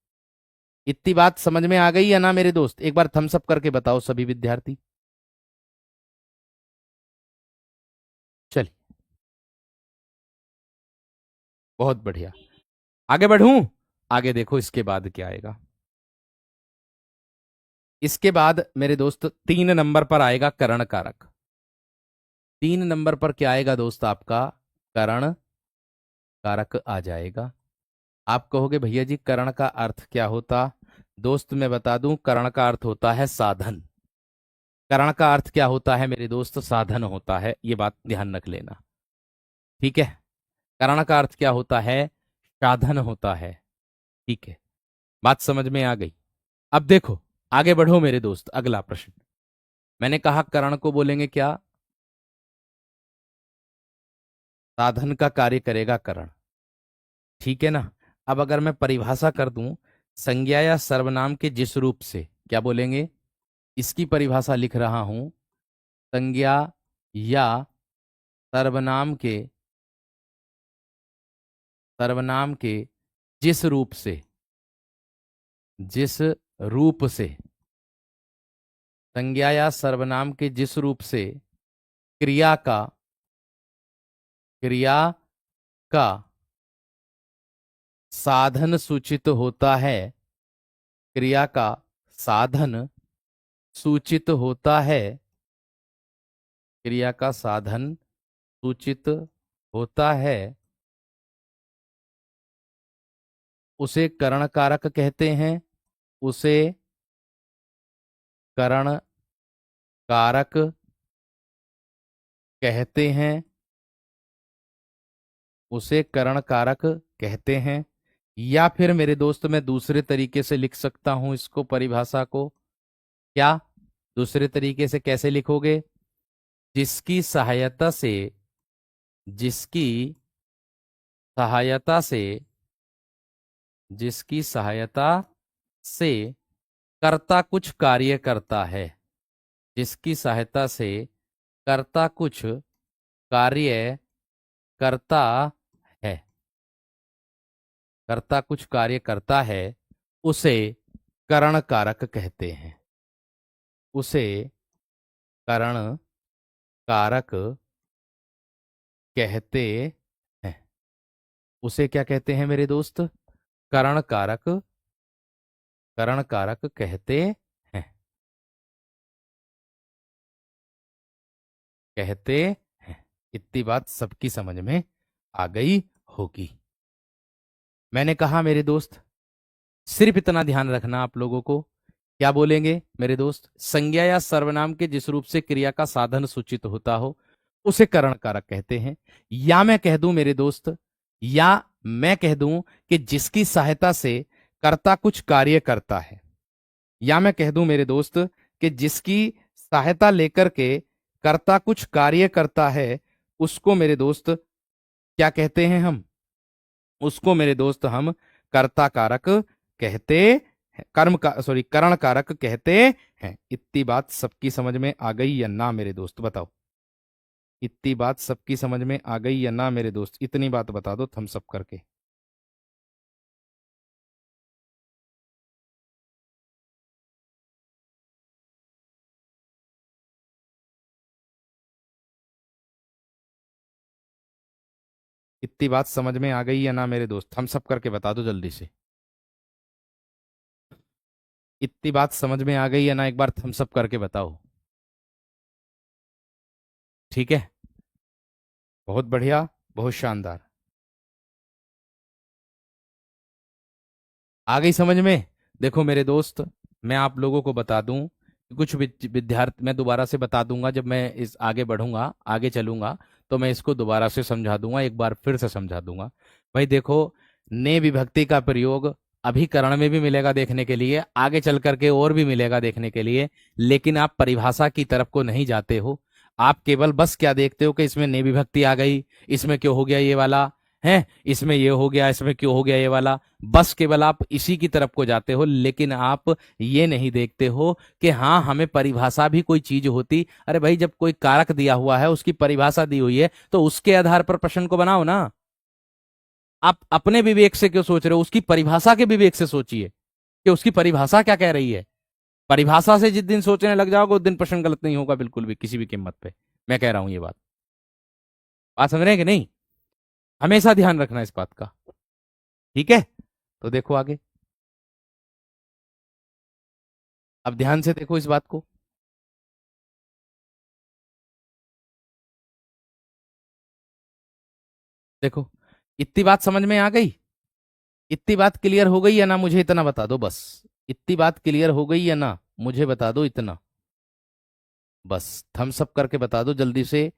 इतनी बात समझ में आ गई है ना मेरे दोस्त? एक बार थम्स अप करके बताओ सभी विद्यार्थी। चलिए, बहुत बढ़िया। आगे बढ़ूं? आगे देखो इसके बाद क्या आएगा। इसके बाद मेरे दोस्त 3 नंबर पर आएगा करण कारक। 3 नंबर पर क्या आएगा दोस्त आपका? करण कारक आ जाएगा। आप कहोगे भैया जी करण का अर्थ क्या होता? दोस्त मैं बता दूं, करण का अर्थ होता है साधन। करण का अर्थ क्या होता है मेरे दोस्त? साधन होता है, ये बात ध्यान रख लेना, ठीक है? करण का अर्थ क्या होता है? साधन होता है, ठीक है? बात समझ में आ गई? अब देखो, आगे बढ़ो मेरे दोस्त, अगला प्रश्न। मैंने कहा करण को बोलेंगे क्या? साधन का कार्य करेगा करण, ठीक है ना? अब अगर मैं परिभाषा कर दूं, संज्ञा या सर्वनाम के जिस रूप से, क्या बोलेंगे? इसकी परिभाषा लिख रहा हूं, संज्ञा या सर्वनाम के, सर्वनाम के जिस रूप से, जिस रूप से, संज्ञा या सर्वनाम के जिस रूप से क्रिया का, क्रिया का साधन सूचित होता है, क्रिया का साधन सूचित होता है, क्रिया का साधन सूचित होता है, उसे करण कारक कहते हैं, उसे करण कारक कहते हैं, उसे करण कारक कहते हैं। या फिर मेरे दोस्त मैं दूसरे तरीके से लिख सकता हूं इसको, परिभाषा को। क्या दूसरे तरीके से कैसे लिखोगे? जिसकी सहायता से, जिसकी सहायता से, जिसकी सहायता से कर्ता कुछ कार्य करता है, जिसकी सहायता से कर्ता कुछ कार्य करता है, कर्ता कुछ कार्य करता है, उसे करण कारक कहते हैं, उसे करण कारक कहते हैं। उसे क्या कहते हैं मेरे दोस्त? करण कारक, करण कारक कहते हैं, कहते हैं। इतनी बात सबकी समझ में आ गई होगी। मैंने कहा मेरे दोस्त, सिर्फ इतना ध्यान रखना आप लोगों को। क्या बोलेंगे मेरे दोस्त? संज्ञा या सर्वनाम के जिस रूप से क्रिया का साधन सूचित होता हो उसे करण कारक कहते हैं। या मैं कह दूं मेरे दोस्त, या मैं कह दूं कि जिसकी सहायता से कर्ता कुछ कार्य करता है, या मैं कह दूं मेरे दोस्त कि जिसकी सहायता लेकर के कर्ता कुछ कार्य करता है, उसको मेरे दोस्त क्या कहते हैं हम? उसको मेरे दोस्त हम कर्ता कारक कहते हैं, करण कारक कहते हैं। इतनी बात सबकी समझ में आ गई या ना मेरे दोस्त, बताओ। इतनी बात सबकी समझ में आ गई या ना मेरे दोस्त? इतनी बात बता दो थम्स अप करके। इतनी बात समझ में आ गई या ना मेरे दोस्त? थम्स अप करके बता दो जल्दी से। इतनी बात समझ में आ गई या ना, एक बार थम्स अप करके बताओ। ठीक है, बहुत बढ़िया, बहुत शानदार। आ गई समझ में? देखो मेरे दोस्त, मैं आप लोगों को बता दूं कि कुछ विद्यार्थी, मैं दोबारा से बता दूंगा जब मैं इस आगे बढ़ूंगा, आगे चलूंगा, तो मैं इसको दोबारा से समझा दूंगा, एक बार फिर से समझा दूंगा। भाई देखो, ने विभक्ति का प्रयोग अभिकरण में भी मिलेगा देखने के लिए, आगे चल करके और भी मिलेगा देखने के लिए, लेकिन आप परिभाषा की तरफ को नहीं जाते हो। आप केवल बस क्या देखते हो कि इसमें ने विभक्ति आ गई, इसमें क्यों हो गया ये वाला है, इसमें ये हो गया, इसमें क्यों हो गया ये वाला। बस केवल आप इसी की तरफ को जाते हो, लेकिन आप ये नहीं देखते हो कि हाँ, हमें परिभाषा भी कोई चीज होती। अरे भाई, जब कोई कारक दिया हुआ है, उसकी परिभाषा दी हुई है, तो उसके आधार पर प्रश्न को बनाओ ना। आप अपने विवेक से क्यों सोच रहे हो? उसकी परिभाषा के विवेक से सोचिए कि उसकी परिभाषा क्या कह रही है। परिभाषा से जिस दिन सोचने लग जाओगे उस दिन प्रश्न गलत नहीं होगा बिल्कुल भी, किसी भी कीमत पे। मैं कह रहा हूं ये बात समझ रहे हैं कि नहीं? हमेशा ध्यान रखना इस बात का। ठीक है, तो देखो आगे। अब ध्यान से देखो इस बात को। देखो, इतनी बात समझ में आ गई? इतनी बात क्लियर हो गई या ना, मुझे इतना बता दो बस। इतनी बात क्लियर हो गई या ना, मुझे बता दो इतना। बस थम्स अप करके बता दो जल्दी से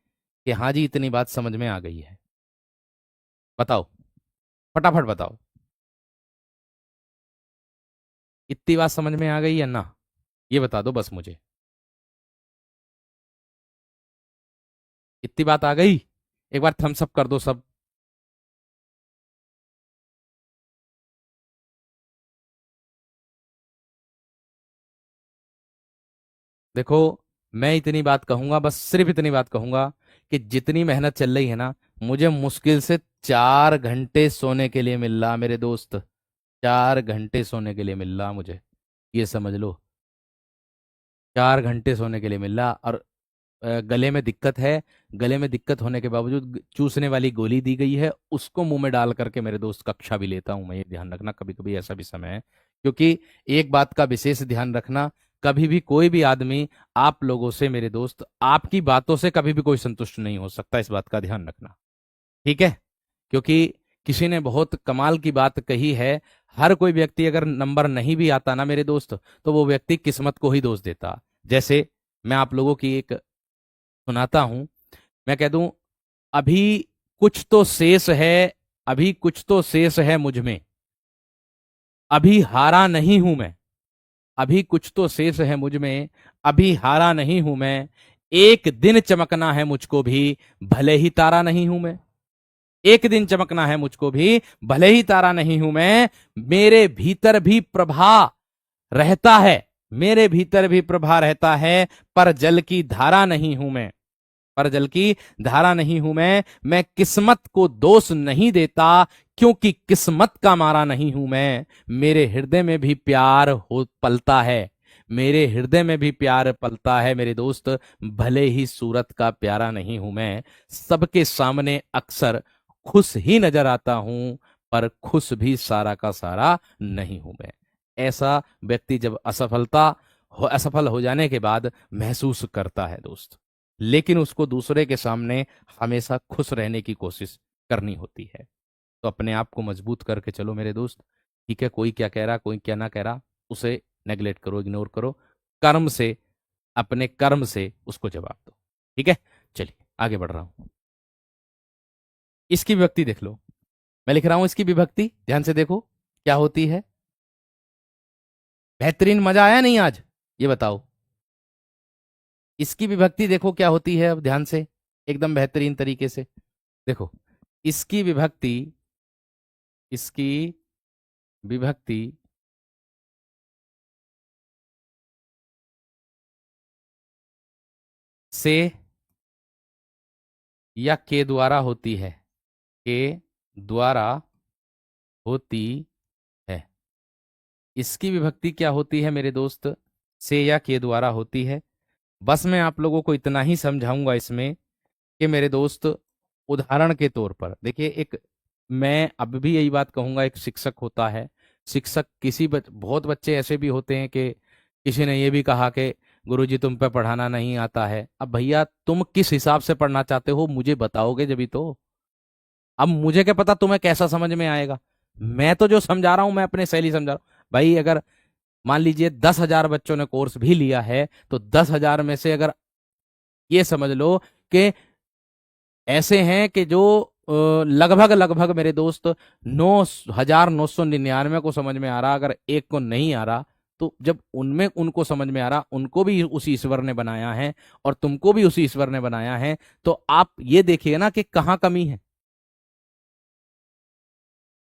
कि हाँ जी, इतनी बात समझ में आ गई है। बताओ, फटाफट बताओ। इतनी बात समझ में आ गई या ना, ये बता दो बस मुझे। इतनी बात आ गई? एक बार थम्स अप कर दो सब। देखो, मैं इतनी बात कहूंगा, बस सिर्फ इतनी बात कहूंगा कि जितनी मेहनत चल रही है ना, मुझे मुश्किल से 4 घंटे सोने के लिए मिल रहा मेरे दोस्त। 4 घंटे सोने के लिए मिल रहा मुझे, ये समझ लो। 4 घंटे सोने के लिए मिल रहा, और गले में दिक्कत है। गले में दिक्कत होने के बावजूद चूसने वाली गोली दी गई है, उसको मुंह में डाल करके मेरे दोस्त कक्षा भी लेता हूं मैं। ये ध्यान रखना, कभी कभी ऐसा भी समय है, क्योंकि एक बात का विशेष ध्यान रखना, कभी भी कोई भी आदमी आप लोगों से मेरे दोस्त, आपकी बातों से कभी भी कोई संतुष्ट नहीं हो सकता, इस बात का ध्यान रखना। ठीक है? क्योंकि किसी ने बहुत कमाल की बात कही है, हर कोई व्यक्ति अगर नंबर नहीं भी आता ना मेरे दोस्त, तो वो व्यक्ति किस्मत को ही दोष देता। जैसे मैं आप लोगों की एक सुनाता हूं, मैं कह दूं, अभी कुछ तो शेष है, अभी कुछ तो शेष है मुझ में, अभी हारा नहीं हूं मैं। अभी कुछ तो शेष है मुझ में, अभी हारा नहीं हूं मैं। एक दिन चमकना है मुझको भी, भले ही तारा नहीं हूं मैं। एक दिन चमकना है मुझको भी, भले ही तारा नहीं हूं मैं। मेरे भीतर भी प्रभा रहता है, मेरे भीतर भी प्रभा रहता है, पर जल की धारा नहीं हूं मैं। पर जल की धारा नहीं हूं मैं किस्मत को दोष नहीं देता, क्योंकि किस्मत का मारा नहीं हूं मैं। मेरे हृदय में भी प्यार हो पलता है, मेरे हृदय में भी प्यार पलता है मेरे दोस्त, भले ही सूरत का प्यारा नहीं हूं मैं। सबके सामने अक्सर खुश ही नजर आता हूं, पर खुश भी सारा का सारा नहीं हूं मैं। ऐसा व्यक्ति जब असफल हो जाने के बाद महसूस करता है दोस्त। लेकिन उसको दूसरे के सामने हमेशा खुश रहने की कोशिश करनी होती है। तो अपने आप को मजबूत करके चलो मेरे दोस्त। ठीक है, कोई क्या कह रहा, कोई क्या ना कह रहा, उसे नेग्लेक्ट करो, इग्नोर करो। कर्म से, अपने कर्म से उसको जवाब दो। ठीक है, चलिए आगे बढ़ रहा हूं। इसकी विभक्ति देख लो। मैं लिख रहा हूं इसकी विभक्ति, ध्यान से देखो क्या होती है। बेहतरीन, मजा आया नहीं आज? ये बताओ। इसकी विभक्ति देखो क्या होती है, अब ध्यान से, एकदम बेहतरीन तरीके से देखो। इसकी विभक्ति, इसकी विभक्ति से या के द्वारा होती है, के द्वारा होती है। इसकी विभक्ति क्या होती है मेरे दोस्त? से या के द्वारा होती है। बस मैं आप लोगों को इतना ही समझाऊंगा इसमें कि मेरे दोस्त, उदाहरण के तौर पर देखिए, एक, मैं अब भी यही बात कहूंगा, एक शिक्षक होता है। शिक्षक किसी बहुत बच्चे ऐसे भी होते हैं कि किसी ने ये भी कहा कि गुरुजी तुम पे पढ़ाना नहीं आता है। अब भैया तुम किस हिसाब से पढ़ना चाहते हो मुझे बताओगे जभी तो। अब मुझे क्या पता तुम्हें कैसा समझ में आएगा। मैं तो जो समझा रहा हूं मैं अपने शैली समझा रहा हूं भाई। अगर मान लीजिए 10,000 बच्चों ने कोर्स भी लिया है तो 10,000 में से अगर ये समझ लो कि ऐसे हैं कि जो लगभग लगभग मेरे दोस्त 9,999 को समझ में आ रहा, अगर एक को नहीं आ रहा, तो जब उनमें उनको समझ में आ रहा, उनको भी उसी ईश्वर ने बनाया है और तुमको भी उसी ईश्वर ने बनाया है, तो आप ये देखिए ना कि कहाँ कमी है।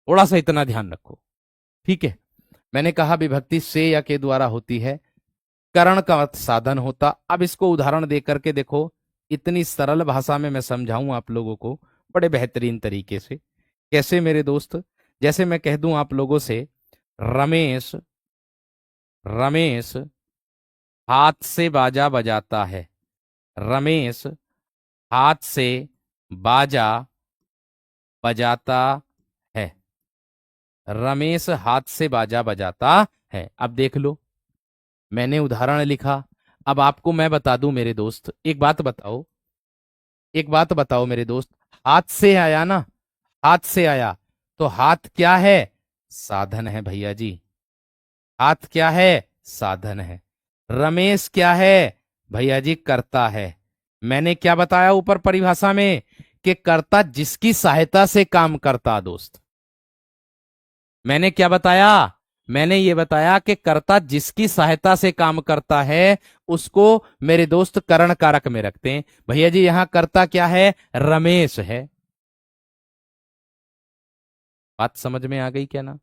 थोड़ा सा इतना ध्यान रखो। ठीक है, मैंने कहा विभक्ति से या के द्वारा होती है, करण का अर्थ साधन होता। अब इसको उदाहरण दे करके देखो, इतनी सरल भाषा में मैं समझाऊं आप लोगों को बड़े बेहतरीन तरीके से। कैसे मेरे दोस्त? जैसे मैं कह दूं आप लोगों से, रमेश, रमेश हाथ से बाजा बजाता है। रमेश हाथ से बाजा बजाता है। रमेश हाथ से बाजा बजाता है। अब देख लो, मैंने उदाहरण लिखा। अब आपको मैं बता दूं मेरे दोस्त, एक बात बताओ, एक बात बताओ मेरे दोस्त। हाथ से आया ना, हाथ से आया, तो हाथ क्या है? साधन है भैया जी। हाथ क्या है? साधन है। रमेश क्या है भैया जी? कर्ता है। मैंने क्या बताया ऊपर परिभाषा में कि कर्ता जिसकी सहायता से काम करता। दोस्त मैंने क्या बताया? मैंने ये बताया कि कर्ता जिसकी सहायता से काम करता है उसको मेरे दोस्त करण कारक में रखते हैं। भैया जी यहां कर्ता क्या है? रमेश है। बात समझ में आ गई क्या ना?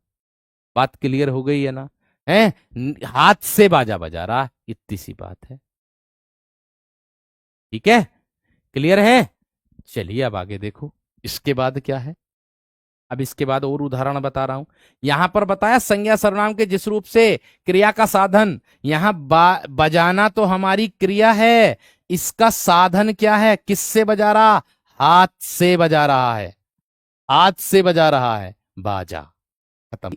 बात क्लियर हो गई है ना? है, हाथ से बाजा बजा रहा, इतनी सी बात है। ठीक है, क्लियर है? चलिए अब आगे देखो, इसके बाद क्या है। अब इसके बाद और उदाहरण बता रहा हूं। यहां पर बताया संज्ञा सर्वनाम के जिस रूप से क्रिया का साधन। यहां बजाना तो हमारी क्रिया है, इसका साधन क्या है? किससे बजा रहा? हाथ से बजा रहा है। हाथ से बजा रहा है बाजा। खत्म।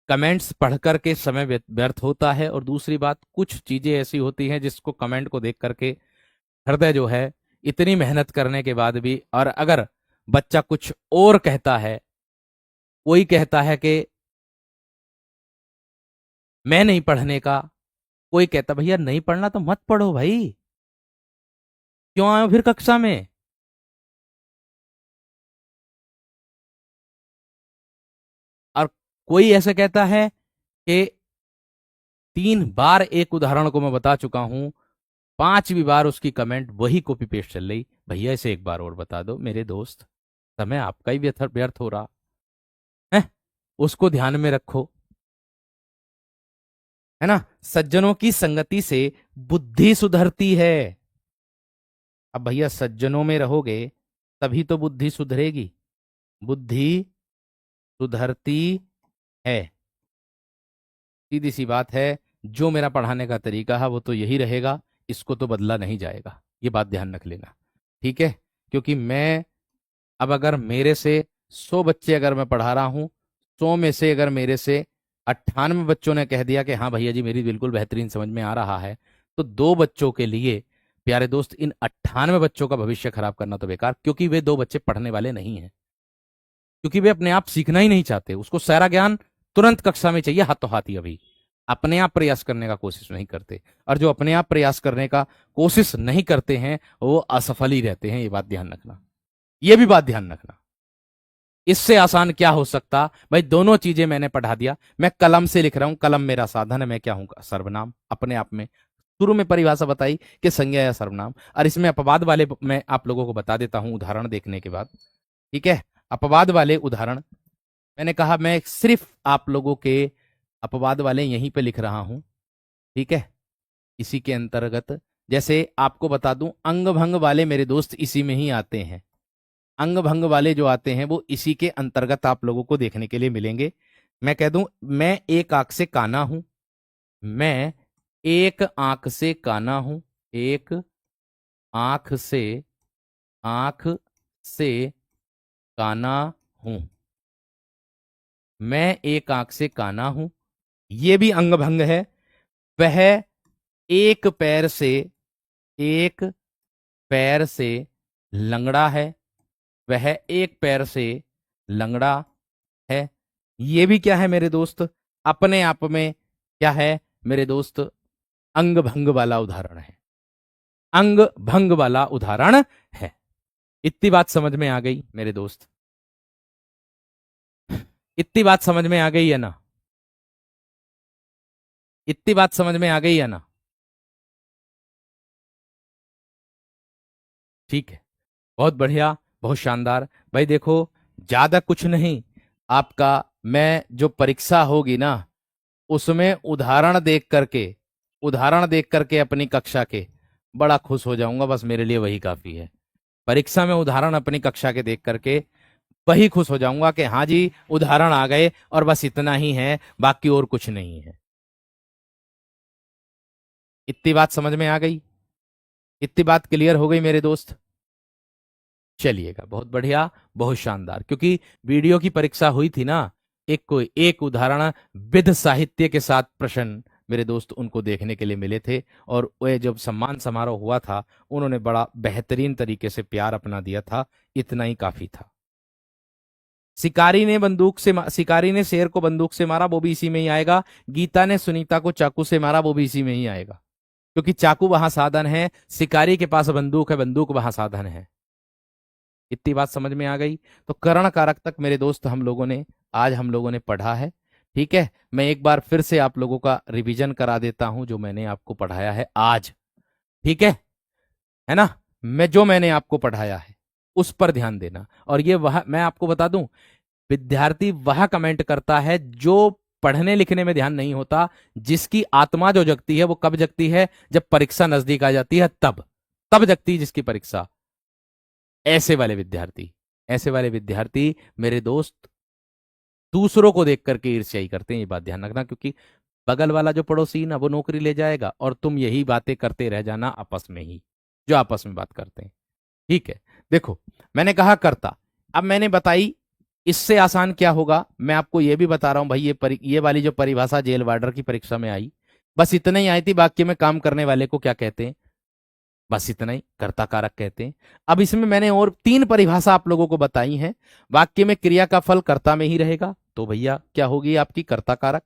कमेंट्स पढ़ करके समय व्यर्थ होता है, और दूसरी बात, कुछ चीजें ऐसी होती हैं जिसको कमेंट को देख करके हृदय जो है, इतनी मेहनत करने के बाद भी, और अगर बच्चा कुछ और कहता है, कोई कहता है कि मैं नहीं पढ़ने का, कोई कहता भैया नहीं पढ़ना तो मत पढ़ो भाई, क्यों आए हो फिर कक्षा में? और कोई ऐसे कहता है कि 3 बार एक उदाहरण को मैं बता चुका हूं, 5वीं बार उसकी कमेंट वही कॉपी पेस्ट चल रही, भैया इसे एक बार और बता दो मेरे दोस्त, समय आपका ही व्यर्थ व्यर्थ हो रहा है। उसको ध्यान में रखो, है ना? सज्जनों की संगति से बुद्धि सुधरती है। अब भैया सज्जनों में रहोगे तभी तो बुद्धि सुधरेगी। बुद्धि सुधरती है, सीधी सी बात है। जो मेरा पढ़ाने का तरीका है वो तो यही रहेगा, इसको तो बदला नहीं जाएगा, ये बात ध्यान रख लेना। ठीक है, क्योंकि मैं, अब अगर मेरे से 100 बच्चे अगर मैं पढ़ा रहा हूं, 100 में से अगर मेरे से 98 बच्चों ने कह दिया कि हाँ भैया जी मेरी बिल्कुल बेहतरीन समझ में आ रहा है, तो 2 बच्चों के लिए प्यारे दोस्त, इन 98 बच्चों का भविष्य खराब करना तो बेकार, क्योंकि वे 2 बच्चे पढ़ने वाले नहीं हैं, क्योंकि वे अपने आप सीखना ही नहीं चाहते। उसको सारा ज्ञान तुरंत कक्षा में चाहिए, हाथों हाथ ही। अभी अपने आप प्रयास करने का कोशिश नहीं करते, और जो अपने आप प्रयास करने का कोशिश नहीं करते हैं वो असफल ही रहते हैं। ये बात ध्यान रखना, ये भी बात ध्यान रखना। इससे आसान क्या हो सकता भाई, दोनों चीजें मैंने पढ़ा दिया। मैं कलम से लिख रहा हूं, कलम मेरा साधन है, मैं क्या हूं? सर्वनाम। अपने आप में शुरू में परिभाषा बताई कि संज्ञा या सर्वनाम, और इसमें अपवाद वाले मैं आप लोगों को बता देता हूं उदाहरण देखने के बाद। ठीक है, अपवाद वाले उदाहरण मैंने कहा, मैं सिर्फ आप लोगों के अपवाद वाले यहीं पे लिख रहा हूं। ठीक है, इसी के अंतर्गत जैसे आपको बता दूं, अंग भंग वाले मेरे दोस्त इसी में ही आते हैं। अंग भंग वाले जो आते हैं वो इसी के अंतर्गत आप लोगों को देखने के लिए मिलेंगे। मैं कह दूं, मैं एक आंख से काना हूं, मैं एक आंख से काना हूं, एक आंख से, आंख से काना हूं, मैं एक आंख से काना हूं, ये भी अंग भंग है। वह एक पैर से, एक पैर से लंगड़ा है, वह एक पैर से लंगड़ा है। ये भी क्या है मेरे दोस्त? अपने आप में क्या है मेरे दोस्त? अंग भंग वाला उदाहरण है, अंग भंग वाला उदाहरण है। इतनी बात समझ में आ गई मेरे दोस्त? इतनी बात समझ में आ गई है ना? इतनी बात समझ में आ गई है ना? ठीक है, बहुत बढ़िया, बहुत शानदार। भाई देखो, ज्यादा कुछ नहीं आपका, मैं जो परीक्षा होगी ना उसमें उदाहरण देख करके, उदाहरण देख करके अपनी कक्षा के बड़ा खुश हो जाऊंगा। बस मेरे लिए वही काफी है। परीक्षा में उदाहरण अपनी कक्षा के देख करके वही खुश हो जाऊंगा कि हाँ जी उदाहरण आ गए, और बस इतना ही है, बाकी और कुछ नहीं है। इतनी बात समझ में आ गई? इतनी बात क्लियर हो गई मेरे दोस्त? चलिएगा, बहुत बढ़िया, बहुत शानदार। क्योंकि वीडियो की परीक्षा हुई थी ना, एक उदाहरण विध साहित्य के साथ प्रश्न मेरे दोस्त उनको देखने के लिए मिले थे, और वह जब सम्मान समारोह हुआ था उन्होंने बड़ा बेहतरीन तरीके से प्यार अपना दिया था। इतना ही काफी था। शिकारी ने शेर को बंदूक से मारा, वो भी इसी में ही आएगा। गीता ने सुनीता को चाकू से मारा, वो भी इसी में ही आएगा, क्योंकि चाकू वहां साधन है, शिकारी के पास बंदूक है, बंदूक वहां साधन है। इतनी बात समझ में आ गई? तो करण कारक तक मेरे दोस्त हम लोगों ने पढ़ा है। ठीक है, मैं एक बार फिर से आप लोगों का रिवीजन करा देता हूं जो मैंने आपको पढ़ाया है आज। ठीक है ना? मैंने आपको पढ़ाया है उस पर ध्यान देना। और ये वह मैं आपको बता दूं, विद्यार्थी वह कमेंट करता है जो पढ़ने लिखने में ध्यान नहीं होता, जिसकी आत्मा जो जगती है वो कब जगती है? जब परीक्षा नजदीक आ जाती है, तब तब जगती है जिसकी परीक्षा। ऐसे वाले विद्यार्थी, ऐसे वाले विद्यार्थी मेरे दोस्त दूसरों को देख करके ईर्ष्याई करते हैं। ये बात ध्यान रखना, क्योंकि बगल वाला जो पड़ोसी ना वो नौकरी ले जाएगा, और तुम यही बातें करते रह जाना आपस में ही, जो आपस में बात करते हैं। ठीक है, देखो, मैंने कहा कर्ता, अब मैंने बताई। इससे आसान क्या होगा, मैं आपको यह भी बता रहा हूं भाई, ये वाली जो परिभाषा जेल वार्डर की परीक्षा में आई, बस इतना ही आई थी। वाक्य में काम करने वाले को क्या कहते हैं? बस इतना ही, कर्ता कारक कहते हैं। अब इसमें मैंने और 3 परिभाषा आप लोगों को बताई हैं। वाक्य में क्रिया का फल कर्ता में ही रहेगा, तो भैया क्या होगी आपकी? कर्ता कारक।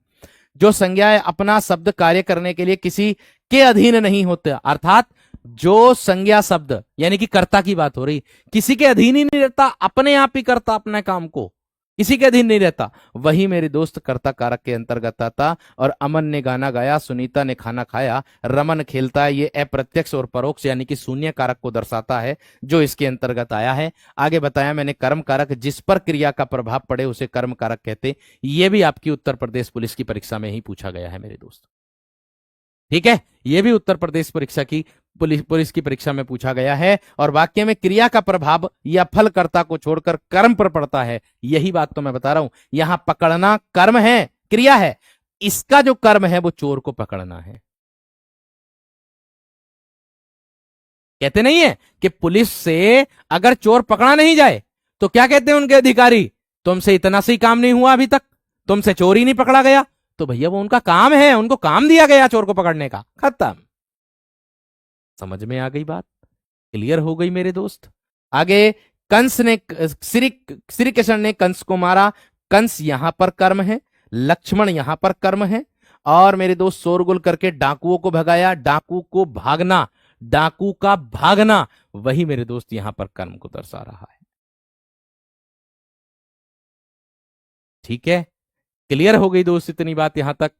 जो संज्ञाएं अपना शब्द कार्य करने के लिए किसी के अधीन नहीं होते, अर्थात जो संज्ञा शब्द यानी कि कर्ता की बात हो रही, किसी के अधीन ही नहीं रहता, अपने आप ही करता अपने काम को, किसी के अधीन नहीं रहता, वही मेरे दोस्त कर्ता कारक के अंतर्गत आता। और अमन ने गाना गाया, सुनीता ने खाना खाया, रमन खेलता है, ये अप्रत्यक्ष और परोक्ष यानी कि शून्य कारक को दर्शाता है, जो इसके अंतर्गत आया है। आगे बताया मैंने, कर्म कारक जिस पर क्रिया का प्रभाव पड़े उसे कर्म कारक कहते। ये भी आपकी उत्तर प्रदेश पुलिस की परीक्षा में ही पूछा गया है मेरे दोस्त। ठीक है, यह भी उत्तर प्रदेश परीक्षा की पुलिस की परीक्षा में पूछा गया है। और वाक्य में क्रिया का प्रभाव या फलकर्ता को छोड़कर कर्म पर पड़ता है, यही बात तो मैं बता रहा हूं। यहां पकड़ना कर्म है, क्रिया है, इसका जो कर्म है वो चोर को पकड़ना है। कहते नहीं है कि पुलिस से अगर चोर पकड़ा नहीं जाए तो क्या कहते हैं उनके अधिकारी? तुमसे इतना सी काम नहीं हुआ अभी तक, तुमसे चोर ही नहीं पकड़ा गया। तो भैया वो उनका काम है, उनको काम दिया गया चोर को पकड़ने का, खत्म। समझ में आ गई बात? क्लियर हो गई मेरे दोस्त? आगे कंस ने श्री कृष्ण ने कंस को मारा। कंस यहां पर कर्म है, लक्ष्मण यहां पर कर्म है, और मेरे दोस्त शोरगुल करके डाकुओं को भगाया। डाकू को भागना, डाकू का भागना, वही मेरे दोस्त यहां पर कर्म को दर्शा रहा है। ठीक है, क्लियर हो गई दोस्त इतनी बात यहां तक?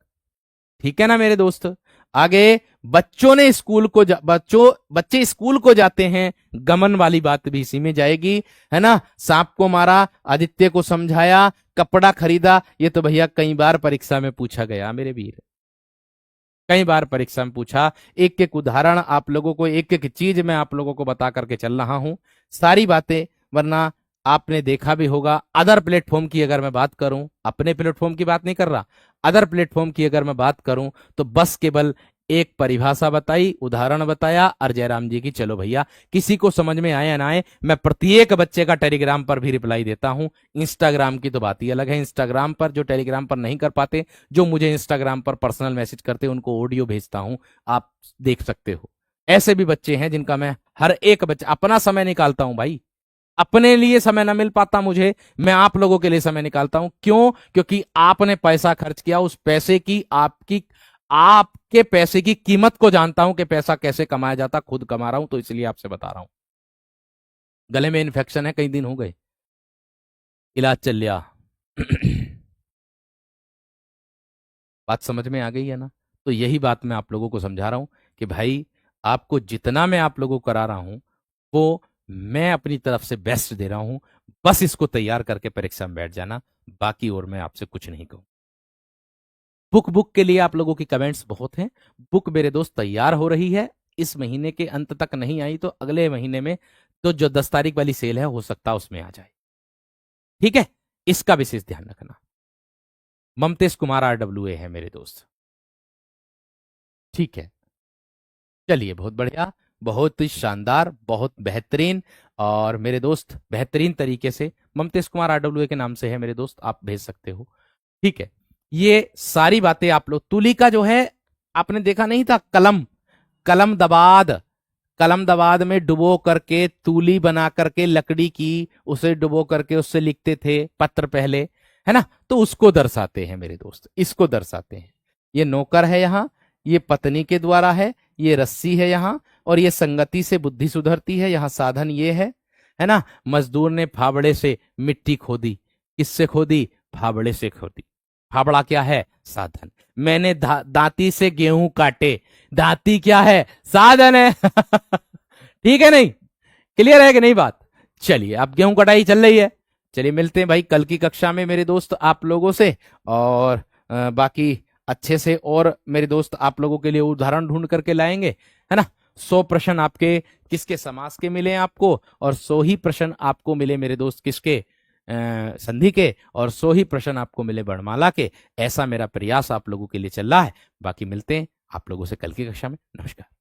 ठीक है ना मेरे दोस्त? आगे बच्चों ने स्कूल को बच्चे स्कूल को जाते हैं, गमन वाली बात भी इसी में जाएगी, है ना। सांप को मारा, आदित्य को समझाया, कपड़ा खरीदा, ये तो भैया कई बार परीक्षा में पूछा गया मेरे वीर, कई बार परीक्षा में पूछा। एक एक उदाहरण आप लोगों को, एक एक चीज मैं आप लोगों को बता करके चल रहा हूं, सारी बातें। वरना आपने देखा भी होगा, अदर प्लेटफॉर्म की अगर मैं बात करूं, अपने प्लेटफॉर्म की बात नहीं कर रहा, अदर प्लेटफॉर्म की अगर मैं बात करूं, तो बस केवल एक परिभाषा बताई, उदाहरण बताया, और जयराम जी की चलो भैया, किसी को समझ में आए ना आए, मैं प्रत्येक बच्चे का टेलीग्राम पर भी रिप्लाई देता हूं। इंस्टाग्राम की तो बात ही अलग है, इंस्टाग्राम पर जो टेलीग्राम पर नहीं कर पाते, जो मुझे इंस्टाग्राम पर पर्सनल मैसेज करते, उनको ऑडियो भेजता हूं, आप देख सकते हो। ऐसे भी बच्चे हैं जिनका मैं हर एक बच्चा अपना समय निकालता हूं भाई, अपने लिए समय ना मिल पाता मुझे, मैं आप लोगों के लिए समय निकालता हूं। क्यों? क्योंकि आपने पैसा खर्च किया, उस पैसे की, आपके पैसे की कीमत को जानता हूं कि पैसा कैसे कमाया जाता, खुद कमा रहा हूं, तो इसलिए आपसे बता रहा हूं। गले में इन्फेक्शन है, कई दिन हो गए, इलाज चल लिया। बात समझ में आ गई है ना? तो यही बात मैं आप लोगों को समझा रहा हूं कि भाई, आपको जितना मैं आप लोगों को करा रहा हूं, वो मैं अपनी तरफ से बेस्ट दे रहा हूं। बस इसको तैयार करके परीक्षा में बैठ जाना, बाकी और मैं आपसे कुछ नहीं कहूं। बुक के लिए आप लोगों की कमेंट्स बहुत हैं। बुक मेरे दोस्त तैयार हो रही है, इस महीने के अंत तक नहीं आई तो अगले महीने में, तो जो 10 तारीख वाली सेल है, हो सकता है उसमें आ जाए। ठीक है, इसका विशेष ध्यान रखना। ममतेश कुमार RWA है मेरे दोस्त। ठीक है, चलिए, बहुत बढ़िया, बहुत ही शानदार, बहुत बेहतरीन। और मेरे दोस्त बेहतरीन तरीके से ममतेश कुमार RWA के नाम से है मेरे दोस्त, आप भेज सकते हो। ठीक है, ये सारी बातें आप लोग, तुलिका जो है, आपने देखा नहीं था, कलम, कलम दबाद, कलम दबाद में डुबो करके तूली बना करके लकड़ी की, उसे डुबो करके उससे लिखते थे पत्र पहले, है ना। तो उसको दर्शाते हैं मेरे दोस्त, इसको दर्शाते हैं। ये नौकर है यहाँ, ये पत्नी के द्वारा है, ये रस्सी है यहाँ, और ये संगति से बुद्धि सुधरती है, यहाँ साधन ये है ना। मजदूर ने फावड़े से मिट्टी खोदी, किससे खोदी? फावड़े से खोदी। फावड़ा क्या है? साधन। मैंने दांती से गेहूं काटे, दांती क्या है? साधन है। ठीक है, नहीं? क्लियर है कि नहीं बात? चलिए, अब गेहूं कटाई चल रही है। चलिए, मिलते हैं भाई कल की कक्षा में मेरे दोस्त आप लोगों से, और बाकी अच्छे से, और मेरे दोस्त आप लोगों के लिए उदाहरण ढूंढ करके लाएंगे, है ना। 100 प्रश्न आपके किसके समास के मिले आपको, और 100 ही प्रश्न आपको मिले मेरे दोस्त किसके? संधि के, और 100 ही प्रश्न आपको मिले वर्णमाला के। ऐसा मेरा प्रयास आप लोगों के लिए चल रहा है। बाकी मिलते हैं आप लोगों से कल की कक्षा में। नमस्कार।